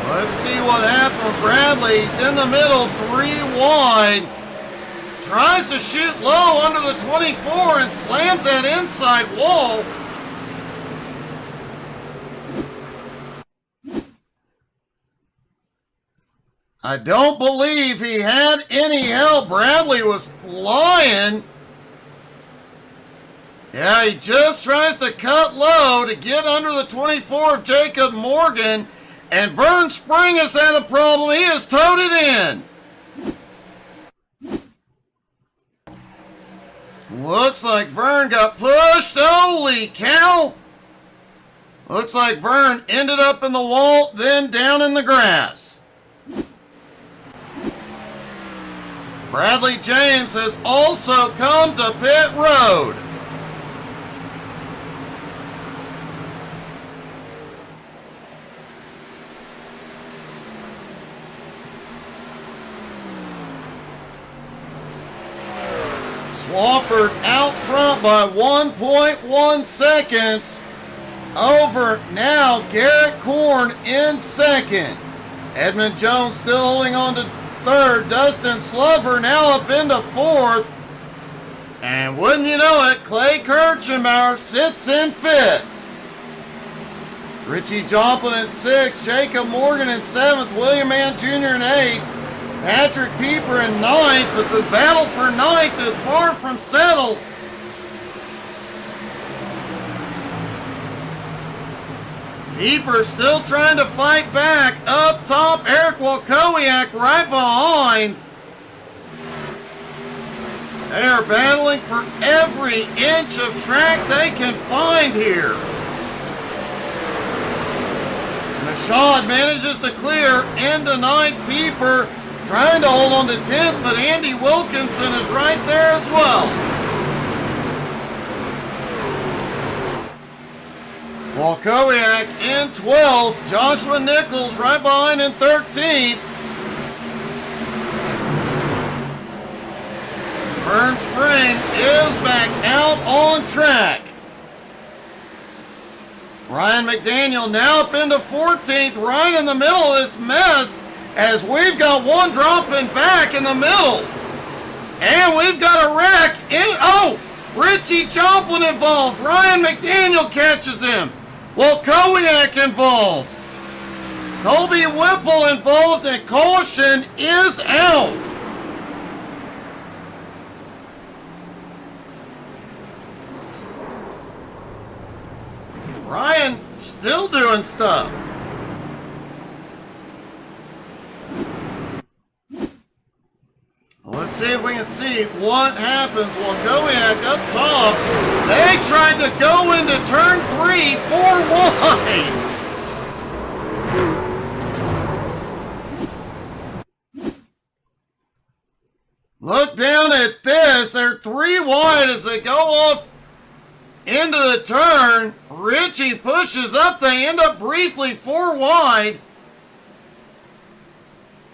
Let's see what happened. Bradley's in the middle, 3 wide. Tries to shoot low under the 24 and slams that inside wall. I don't believe he had any help. Bradley was flying. Yeah, he just tries to cut low to get under the 24 of Jacob Morgan. And Vern Spring has had a problem. He has towed it in. Looks like Vern got pushed. Holy cow. Looks like Vern ended up in the wall, then down in the grass. Bradley James has also come to pit road. Swafford out front by 1.1 seconds over now Garrett Korn in second. Edmund Jones still holding on to third. Dustin Slover now up into fourth. And wouldn't you know it, Clay Kirchenbauer sits in fifth. Richie Joplin in sixth. Jacob Morgan in seventh. William Mann Jr. in eighth. Patrick Pieper in ninth, but the battle for ninth is far from settled. Pieper still trying to fight back. Up top, Eric Walkowiak right behind. They are battling for every inch of track they can find here. Mashad manages to clear into ninth. Pieper trying to hold on to 10th, but Andy Wilkinson is right there as well. Walkowiak in 12th. Joshua Nichols right behind in 13th. Vern Spring is back out on track. Ryan McDaniel now up into 14th, right in the middle of this mess, as we've got one dropping back in the middle. And we've got a wreck in, Richie Joplin involved. Ryan McDaniel catches him. Walkowiak involved. Colby Whipple involved, and caution is out. Ryan still doing stuff. Let's see if we can see what happens. Walkowiak up top. They tried to go into turn 3, 4 wide. Look down at this. They're 3 wide as they go off into the turn. Richie pushes up. They end up briefly 4 wide.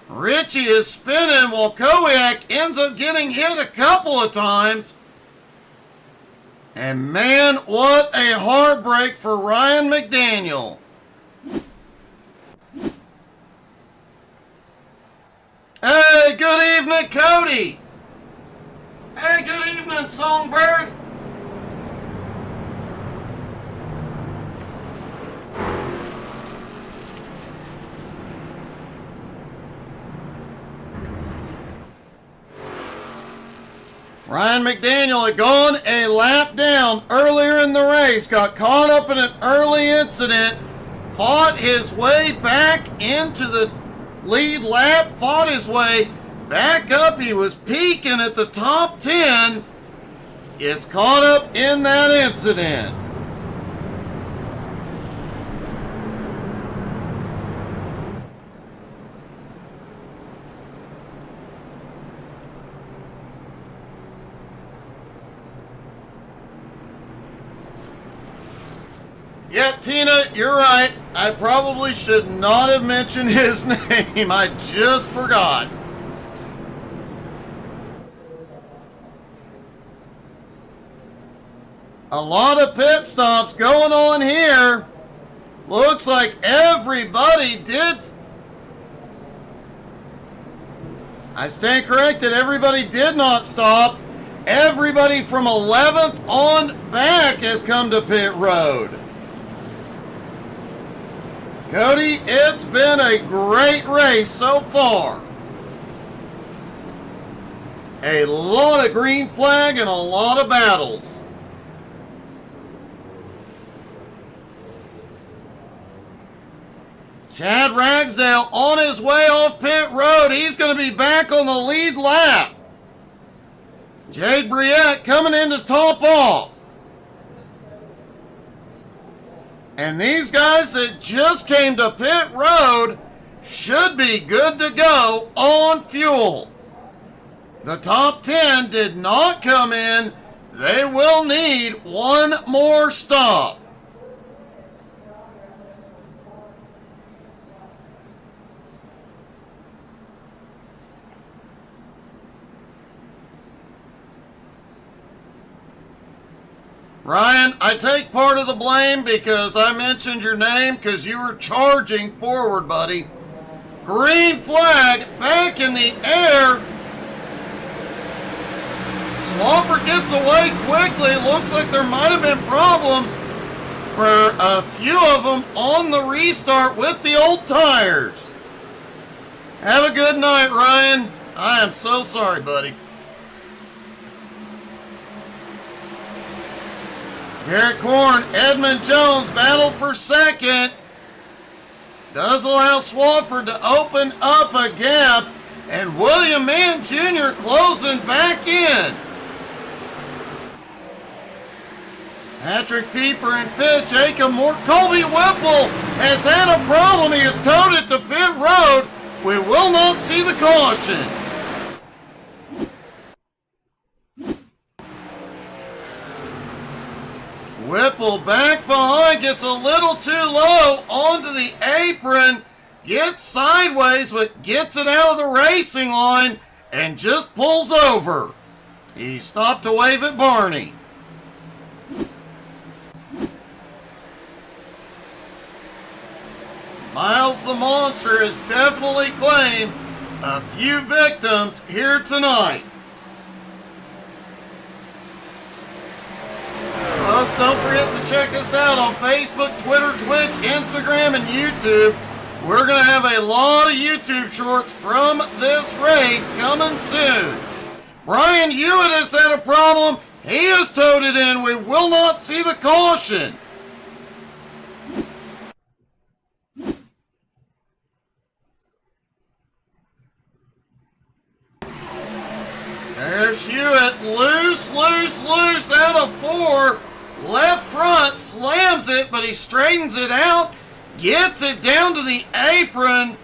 Richie is spinning. Walkowiak ends up getting hit a couple of times. And man, what a heartbreak for Ryan McDaniel. Hey, good evening, Cody. Hey, good evening, Songbird. Ryan McDaniel had gone a lap down earlier in the race, got caught up in an early incident, fought his way back into the lead lap, fought his way back up. He was peaking at the top 10. It's caught up in that incident. Yeah, Tina, you're right. I probably should not have mentioned his name. I just forgot. A lot of pit stops going on here. Looks like everybody did. I stand corrected. Everybody did not stop. Everybody from 11th on back has come to pit road. Cody, it's been a great race so far. A lot of green flag and a lot of battles. Chad Ragsdale on his way off pit road. He's going to be back on the lead lap. Jade Briette coming in to top off. And these guys that just came to pit road should be good to go on fuel. The top 10 did not come in. They will need one more stop. Ryan, I take part of the blame because I mentioned your name because you were charging forward, buddy. Green flag back in the air. Swafford gets away quickly. Looks like there might have been problems for a few of them on the restart with the old tires. Have a good night, Ryan. I am so sorry, buddy. Garrett Korn, Edmund Jones battle for second. Does allow Swafford to open up a gap. And William Mann Jr. closing back in. Patrick Pieper in fifth. Jacob Moore. Colby Whipple has had a problem. He has towed it to pit road. We will not see the caution. Whipple back behind, gets a little too low onto the apron, gets sideways but gets it out of the racing line and just pulls over. He stopped to wave at Barney. Miles the Monster has definitely claimed a few victims here tonight. Folks, don't forget to check us out on Facebook, Twitter, Twitch, Instagram, and YouTube. We're going to have a lot of YouTube shorts from this race coming soon. Brian Hewitt has had a problem. He has towed it in. We will not see the caution. There's Hewitt, loose out of four. Left front, slams it, but he straightens it out, gets it down to the apron,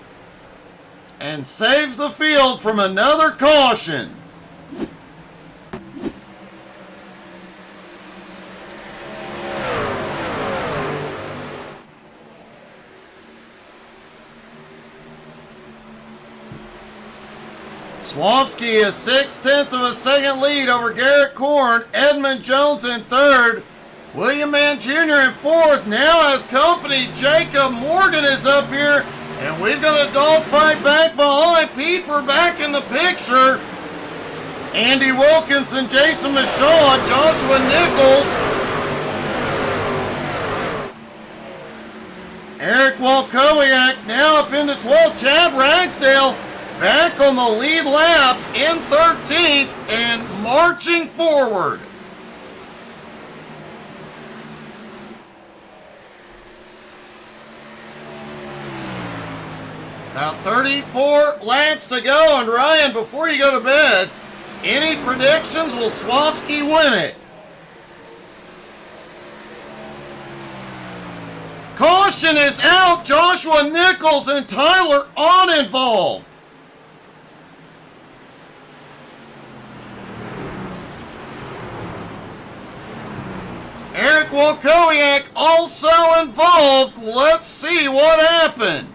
and saves the field from another caution. Swafsky is 6/10 of a second lead over Garrett Korn. Edmund Jones in third. William Mann Jr. in fourth. Now as company, Jacob Morgan is up here. And we've got a dogfight back behind. Pieper back in the picture. Andy Wilkinson, Jason Michaud, Joshua Nichols. Eric Walkowiak now up into 12th. Chad Ragsdale back on the lead lap in 13th and marching forward. About 34 laps to go, and Ryan, before you go to bed, any predictions? Will Swafsky win it? Caution is out. Joshua Nichols and Tyler On involved. Eric Walkowiak also involved. Let's see what happened.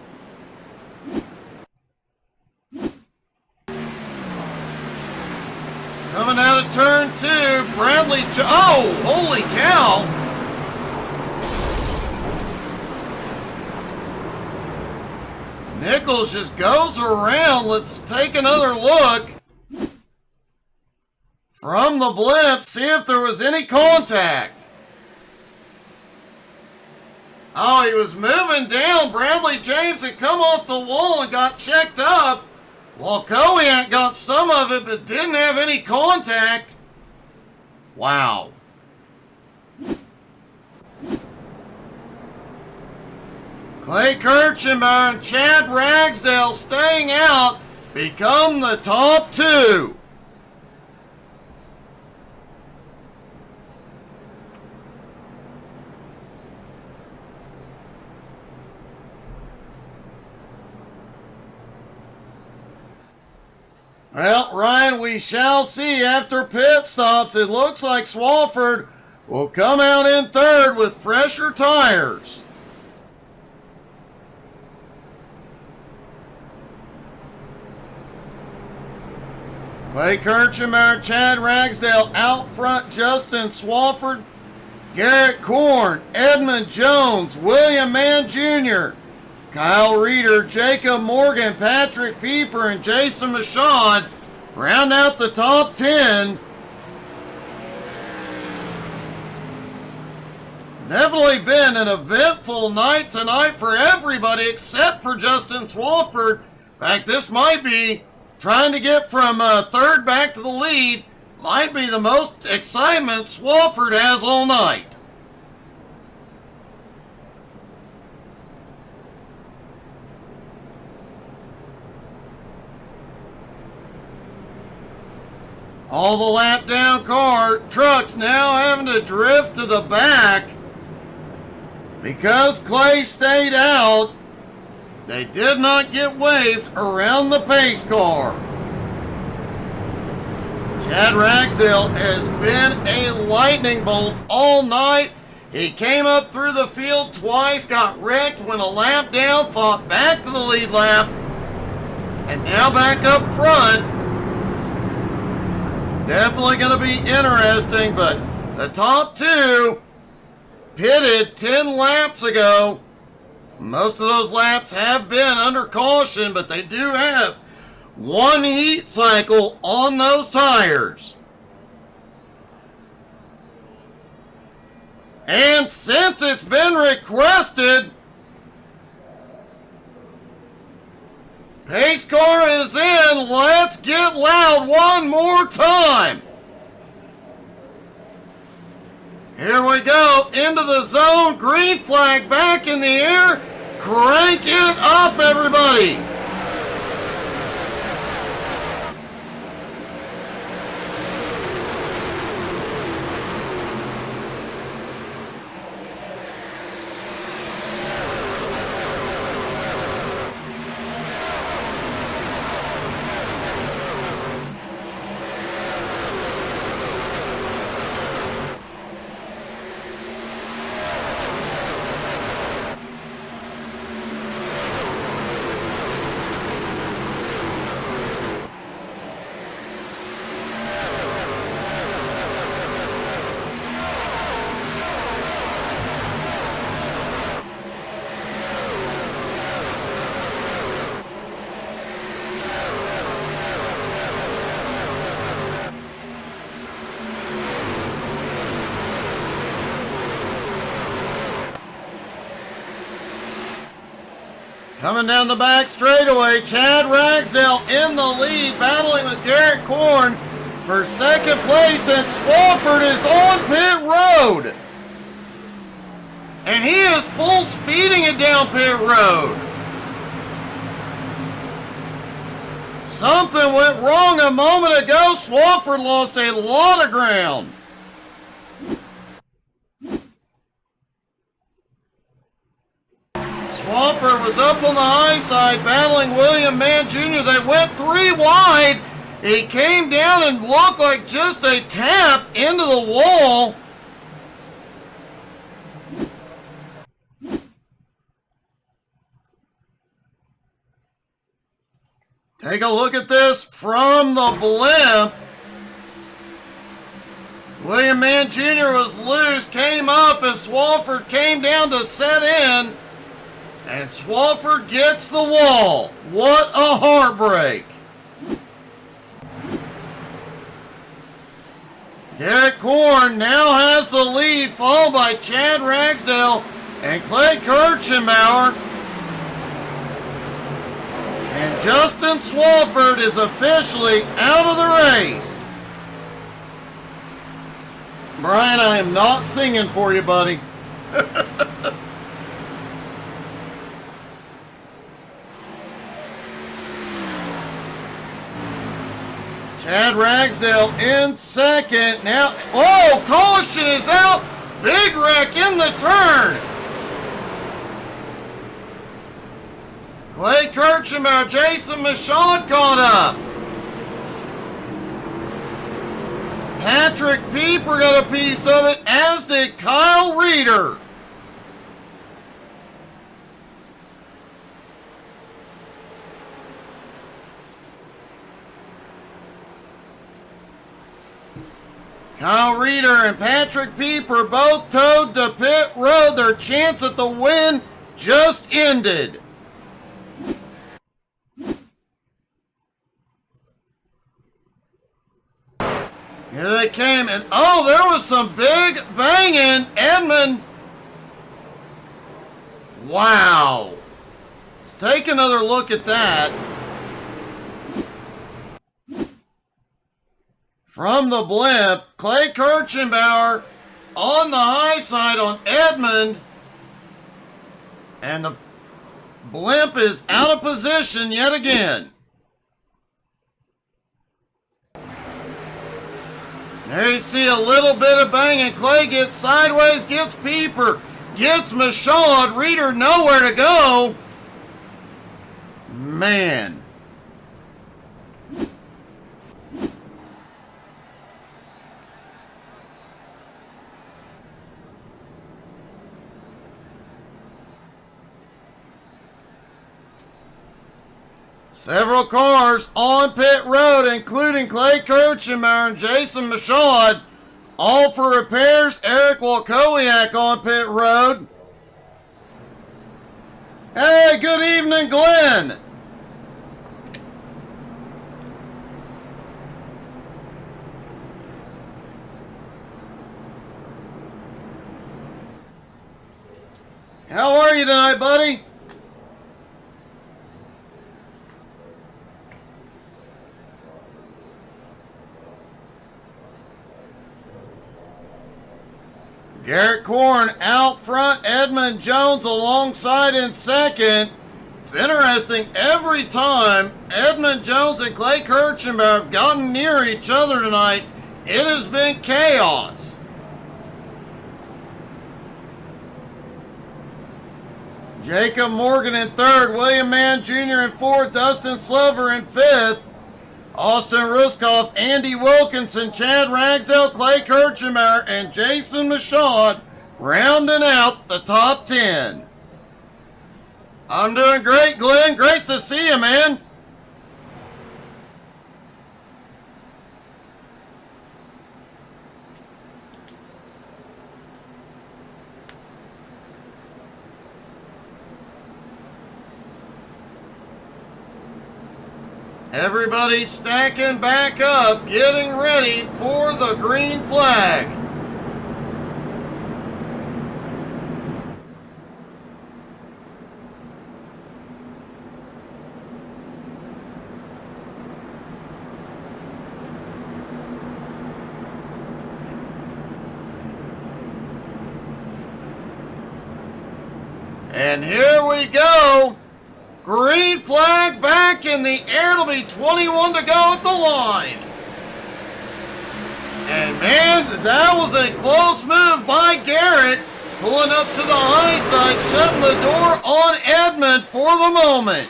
Coming out of turn two, Bradley. Oh, holy cow. Nichols just goes around. Let's take another look from the blimp, see if there was any contact. Oh, he was moving down. Bradley James had come off the wall and got checked up, while Kowiak got some of it but didn't have any contact. Wow. Clay Kirchenbauer and Chad Ragsdale staying out become the top two. Well, Ryan, we shall see after pit stops. It looks like Swafford will come out in third with fresher tires. Clay Kirchenbauer, Chad Ragsdale out front, Justin Swafford, Garrett Korn, Edmund Jones, William Mann Jr., Kyle Reeder, Jacob Morgan, Patrick Pieper, and Jason Michaud round out the top 10. Definitely been an eventful night tonight for everybody except for Justin Swafford. In fact, this might be, trying to get from third back to the lead, might be the most excitement Swafford has all night. All the lap down trucks now having to drift to the back because Clay stayed out. They did not get waved around the pace car. Chad Ragsdale has been a lightning bolt all night. He came up through the field twice, got wrecked, went a lap down, fought back to the lead lap, and now back up front. Definitely going to be interesting, but the top two pitted 10 laps ago. Most of those laps have been under caution, but they do have one heat cycle on those tires. And since it's been requested, pace car is in. Let's get loud one more time. Here we go, into the zone, green flag back in the air. Crank it up, everybody. Coming down the back straightaway, Chad Ragsdale in the lead, battling with Garrett Korn for second place, and Swafford is on pit road. And he is full speeding it down pit road. Something went wrong a moment ago. Swafford lost a lot of ground. Swafford was up on the high side battling William Mann Jr. They went 3 wide. He came down and looked like just a tap into the wall. Take a look at this from the blimp. William Mann Jr. was loose, came up, and Swafford came down to set in. And Swafford gets the wall. What a heartbreak. Garrett Korn now has the lead, followed by Chad Ragsdale and Clay Kirchenbauer. And Justin Swafford is officially out of the race. Brian, I am not singing for you, buddy. Chad Ragsdale in second. Now, oh, caution is out. Big wreck in the turn. Clay Kirchenbauer, Jason Michaud caught up. Patrick Pieper got a piece of it, as did Kyle Reeder. Kyle Reeder and Patrick Pieper both towed to pit road. Their chance at the win just ended. Here they came, and oh, there was some big banging. Edmund. Wow. Let's take another look at that. From the blimp, Clay Kirchenbauer on the high side on Edmund. And the blimp is out of position yet again. There you see a little bit of banging. Clay gets sideways, gets Pieper, gets Michaud. Reeder nowhere to go. Man. Several cars on pit road, including Clay Kirchenbauer and Jason Michaud, all for repairs. Eric Walkowiak on pit road. Hey, good evening, Glenn. How are you tonight, buddy? Garrett Korn out front, Edmund Jones alongside in second. It's interesting, every time Edmund Jones and Clay Kirchenbauer have gotten near each other tonight, it has been chaos. Jacob Morgan in third, William Mann Jr. in fourth, Dustin Slover in fifth. Austin Ruskoff, Andy Wilkinson, Chad Ragsdale, Clay Kirchenbauer, and Jason Michaud rounding out the top 10. I'm doing great, Glenn. Great to see you, man. Everybody stacking back up, getting ready for the green flag. And here we go. Green flag back in the air. It'll be 21 to go at the line. And man, that was a close move by Garrett. Pulling up to the high side, shutting the door on Edmund for the moment.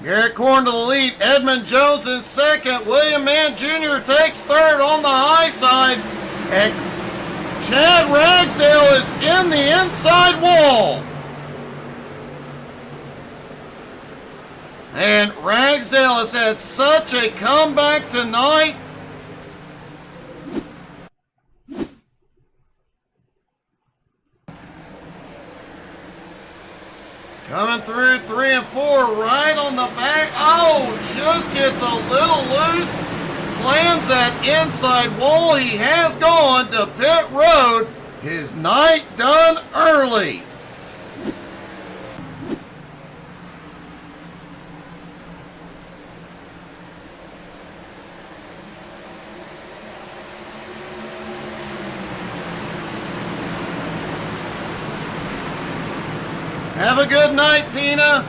Garrett Korn to the lead. Edmund Jones in second. William Mann Jr. takes third on the high side. And Chad Ragsdale is in the inside wall. And Ragsdale has had such a comeback tonight. Coming through 3 and 4, right on the back. Oh, just gets a little loose. slams that inside wall. He has gone to pit road. His night done early. Have a good night, Tina.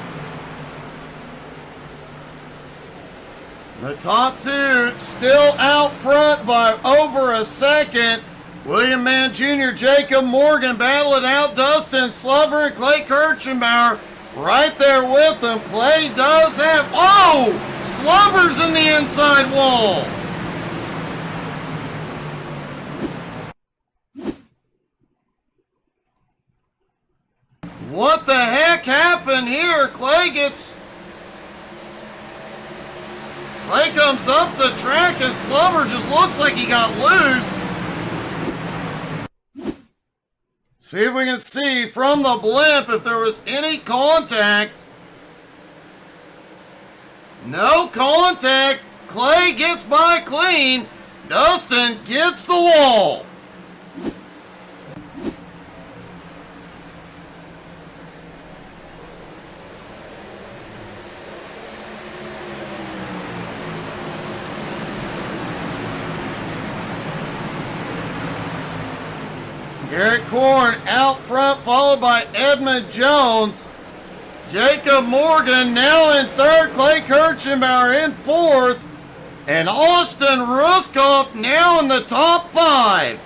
The top two still out front by over a second. William Mann Jr., Jacob Morgan battle it out. Dustin Slover and Clay Kirchenbauer right there with him. Clay does have, oh, Slover's in the inside wall. What the heck happened here? Clay comes up the track and Slover just looks like he got loose. See if we can see from the blimp if there was any contact. No contact. Clay gets by clean. Dustin gets the wall. Garrett Korn out front, followed by Edmund Jones. Jacob Morgan now in third, Clay Kirchenbauer in fourth, and Austin Ruskoff now in the top five.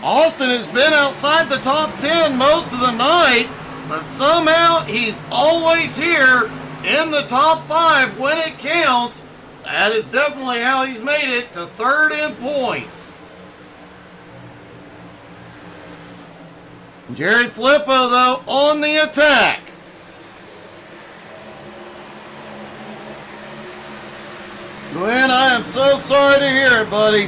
Austin has been outside the top 10 most of the night, but somehow he's always here in the top five when it counts. That is definitely how he's made it to third in points. Jerry Flippo, though, on the attack. Glenn, I am so sorry to hear it, buddy.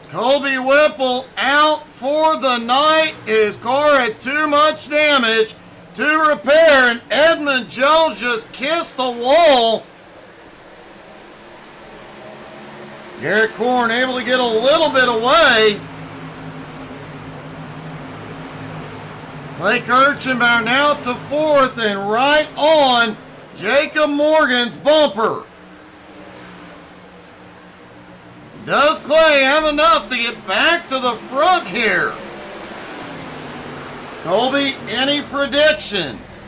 Colby Whipple out for the night. His car had too much damage to repair, and Edmund Jones just kissed the wall. Garrett Korn able to get a little bit away. Clay Kirchenbauer now to fourth and right on Jacob Morgan's bumper. Does Clay have enough to get back to the front here? Colby, any predictions?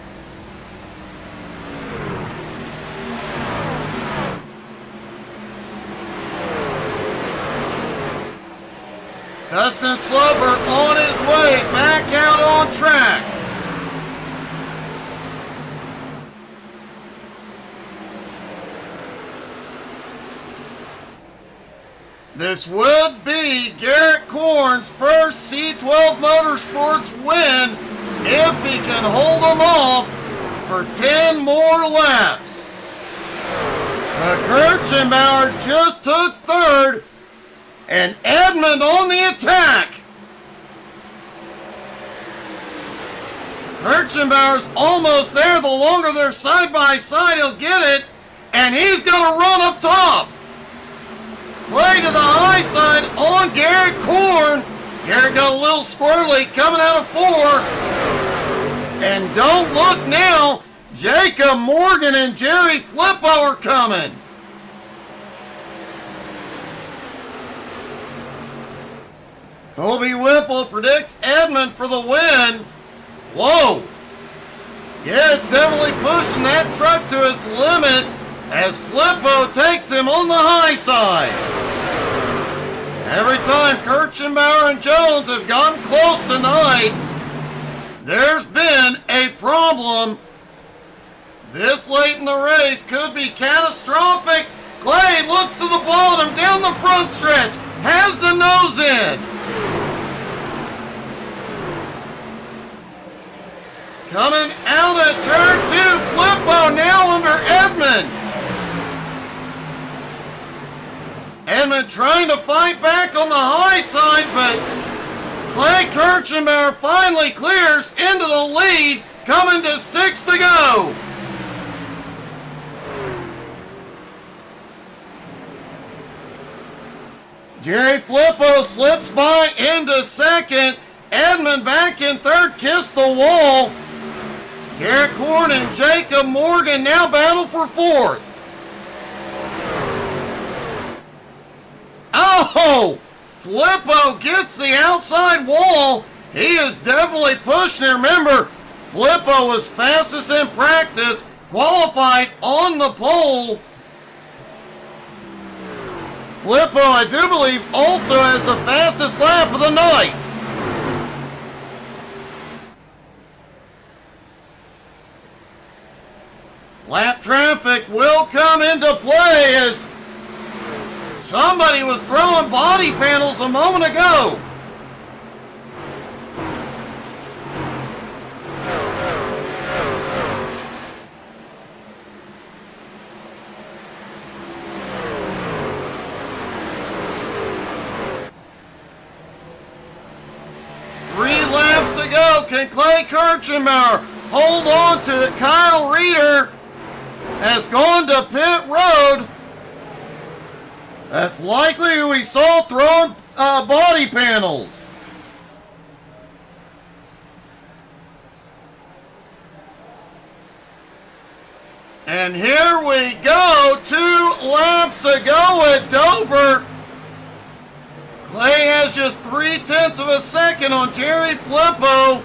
Dustin Slover on his way back out on track. This would be Garrett Korn's first C12 Motorsports win if he can hold them off for 10 more laps. Kirchenbauer just took third. And Edmund on the attack. Kirchenbauer's almost there. The longer they're side by side, he'll get it. And he's going to run up top. Clay to the high side on Garrett Korn. Garrett got a little squirrely coming out of four. And don't look now. Jacob Morgan and Jerry Flippo are coming. Colby Whipple predicts Edmund for the win. Whoa. Yeah, it's definitely pushing that truck to its limit as Flippo takes him on the high side. Every time Kirchenbauer and Jones have gotten close tonight, there's been a problem. This late in the race could be catastrophic. Clay looks to the bottom, down the front stretch, has the nose in. Coming out of turn two, Flippo now under Edmund. Edmund trying to fight back on the high side, but Clay Kirchenbauer finally clears into the lead coming to 6 to go. Jerry Flippo slips by into second. Edmund back in third, kissed the wall. Garrett Korn and Jacob Morgan now battle for fourth. Oh! Flippo gets the outside wall. He is definitely pushing it. Remember, Flippo was fastest in practice, qualified on the pole. Flippo, I do believe, also has the fastest lap of the night. Lap traffic will come into play as somebody was throwing body panels a moment ago. Can Clay Kirchenbauer hold on to it? Kyle Reeder has gone to pit road. That's likely who we saw throwing body panels. And here we go, 2 laps ago at Dover. Clay has just 0.3 of a second on Jerry Flippo.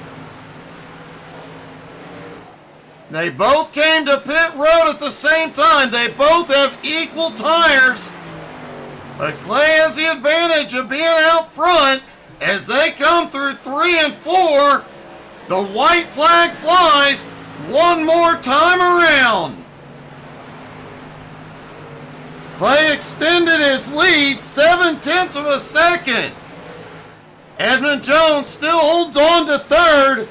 They both came to pit road at the same time. They both have equal tires. But Clay has the advantage of being out front as they come through 3 and 4. The white flag flies one more time around. Clay extended his lead 0.7 of a second. Edmund Jones still holds on to third.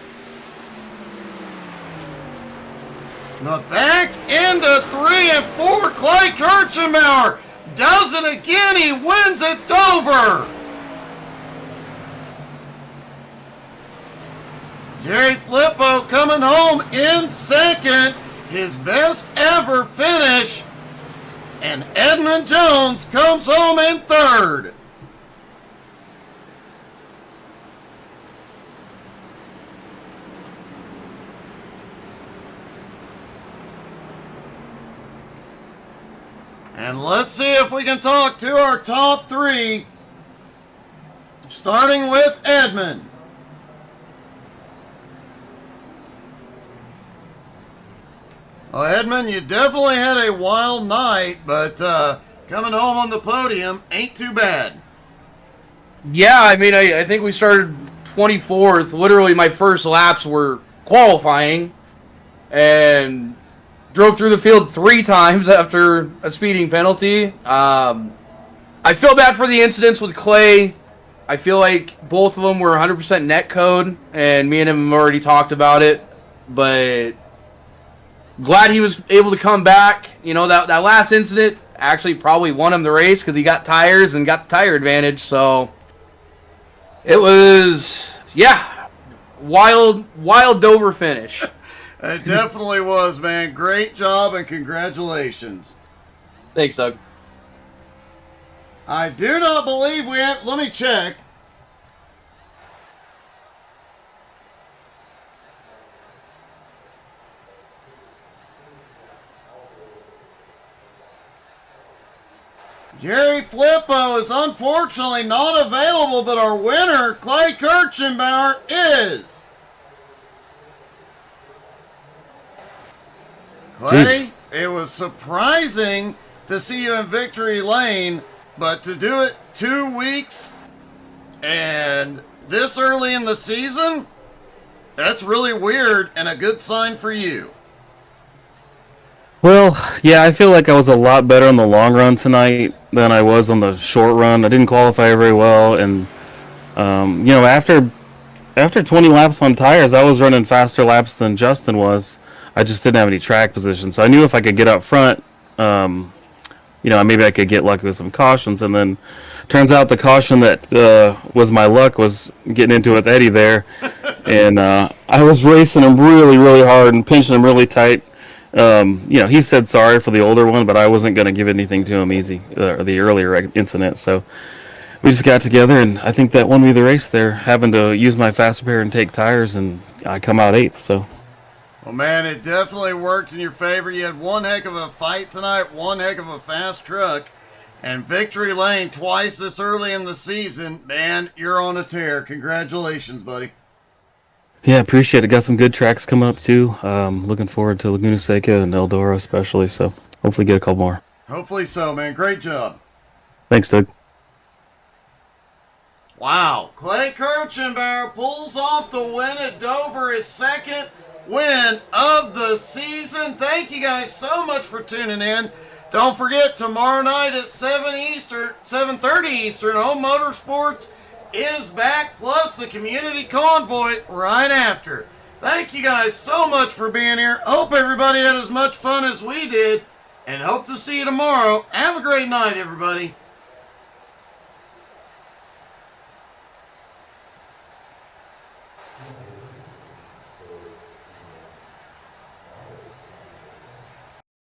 But back into 3 and 4, Clay Kirchenbauer does it again. He wins at Dover. Jerry Flippo coming home in second, his best ever finish. And Edmund Jones comes home in third. And let's see if we can talk to our top 3. Starting with Edmund. Well, Edmund, you definitely had a wild night, but coming home on the podium ain't too bad. Yeah, I mean, I think we started 24th. Literally, my first laps were qualifying, and drove through the field 3 times after a speeding penalty. I feel bad for the incidents with Clay. I feel like both of them were 100% net code, and me and him have already talked about it. But glad he was able to come back. You know, that last incident actually probably won him the race because he got tires and got the tire advantage. So it was, yeah, wild Dover finish. It definitely was, man. Great job and congratulations. Thanks, Doug. I do not believe we have... Let me check. Jerry Flippo is unfortunately not available, but our winner, Clay Kirchenbauer, is. Clay, it was surprising to see you in victory lane, but to do it 2 weeks and this early in the season, that's really weird and a good sign for you. Well, yeah, I feel like I was a lot better on the long run tonight than I was on the short run. I didn't qualify very well, and you know, after 20 laps on tires, I was running faster laps than Justin was. I just didn't have any track position, so I knew if I could get up front, you know, maybe I could get lucky with some cautions. And then turns out the caution that was my luck was getting into it with Eddie there. And I was racing him really, really hard and pinching him really tight. He said sorry for the older one, but I wasn't going to give anything to him easy, the earlier incident. So we just got together, and I think that won me the race there, having to use my fast repair and take tires, and I come out 8th. So. Well, man, it definitely worked in your favor. You had one heck of a fight tonight, one heck of a fast truck, and victory lane twice this early in the season. Man, you're on a tear. Congratulations, buddy. Yeah, appreciate it. Got some good tracks coming up, too. Looking forward to Laguna Seca and Eldora especially, so hopefully get a couple more. Hopefully so, man. Great job. Thanks, Doug. Wow. Clay Kirchenbauer pulls off the win at Dover, his second win of the season. Thank you guys so much for tuning in. Don't forget, tomorrow night at 7:30 Eastern, Home Motorsports is back, plus the community convoy right after. Thank you guys so much for being here. Hope everybody had as much fun as we did, and hope to see you tomorrow. Have a great night, everybody.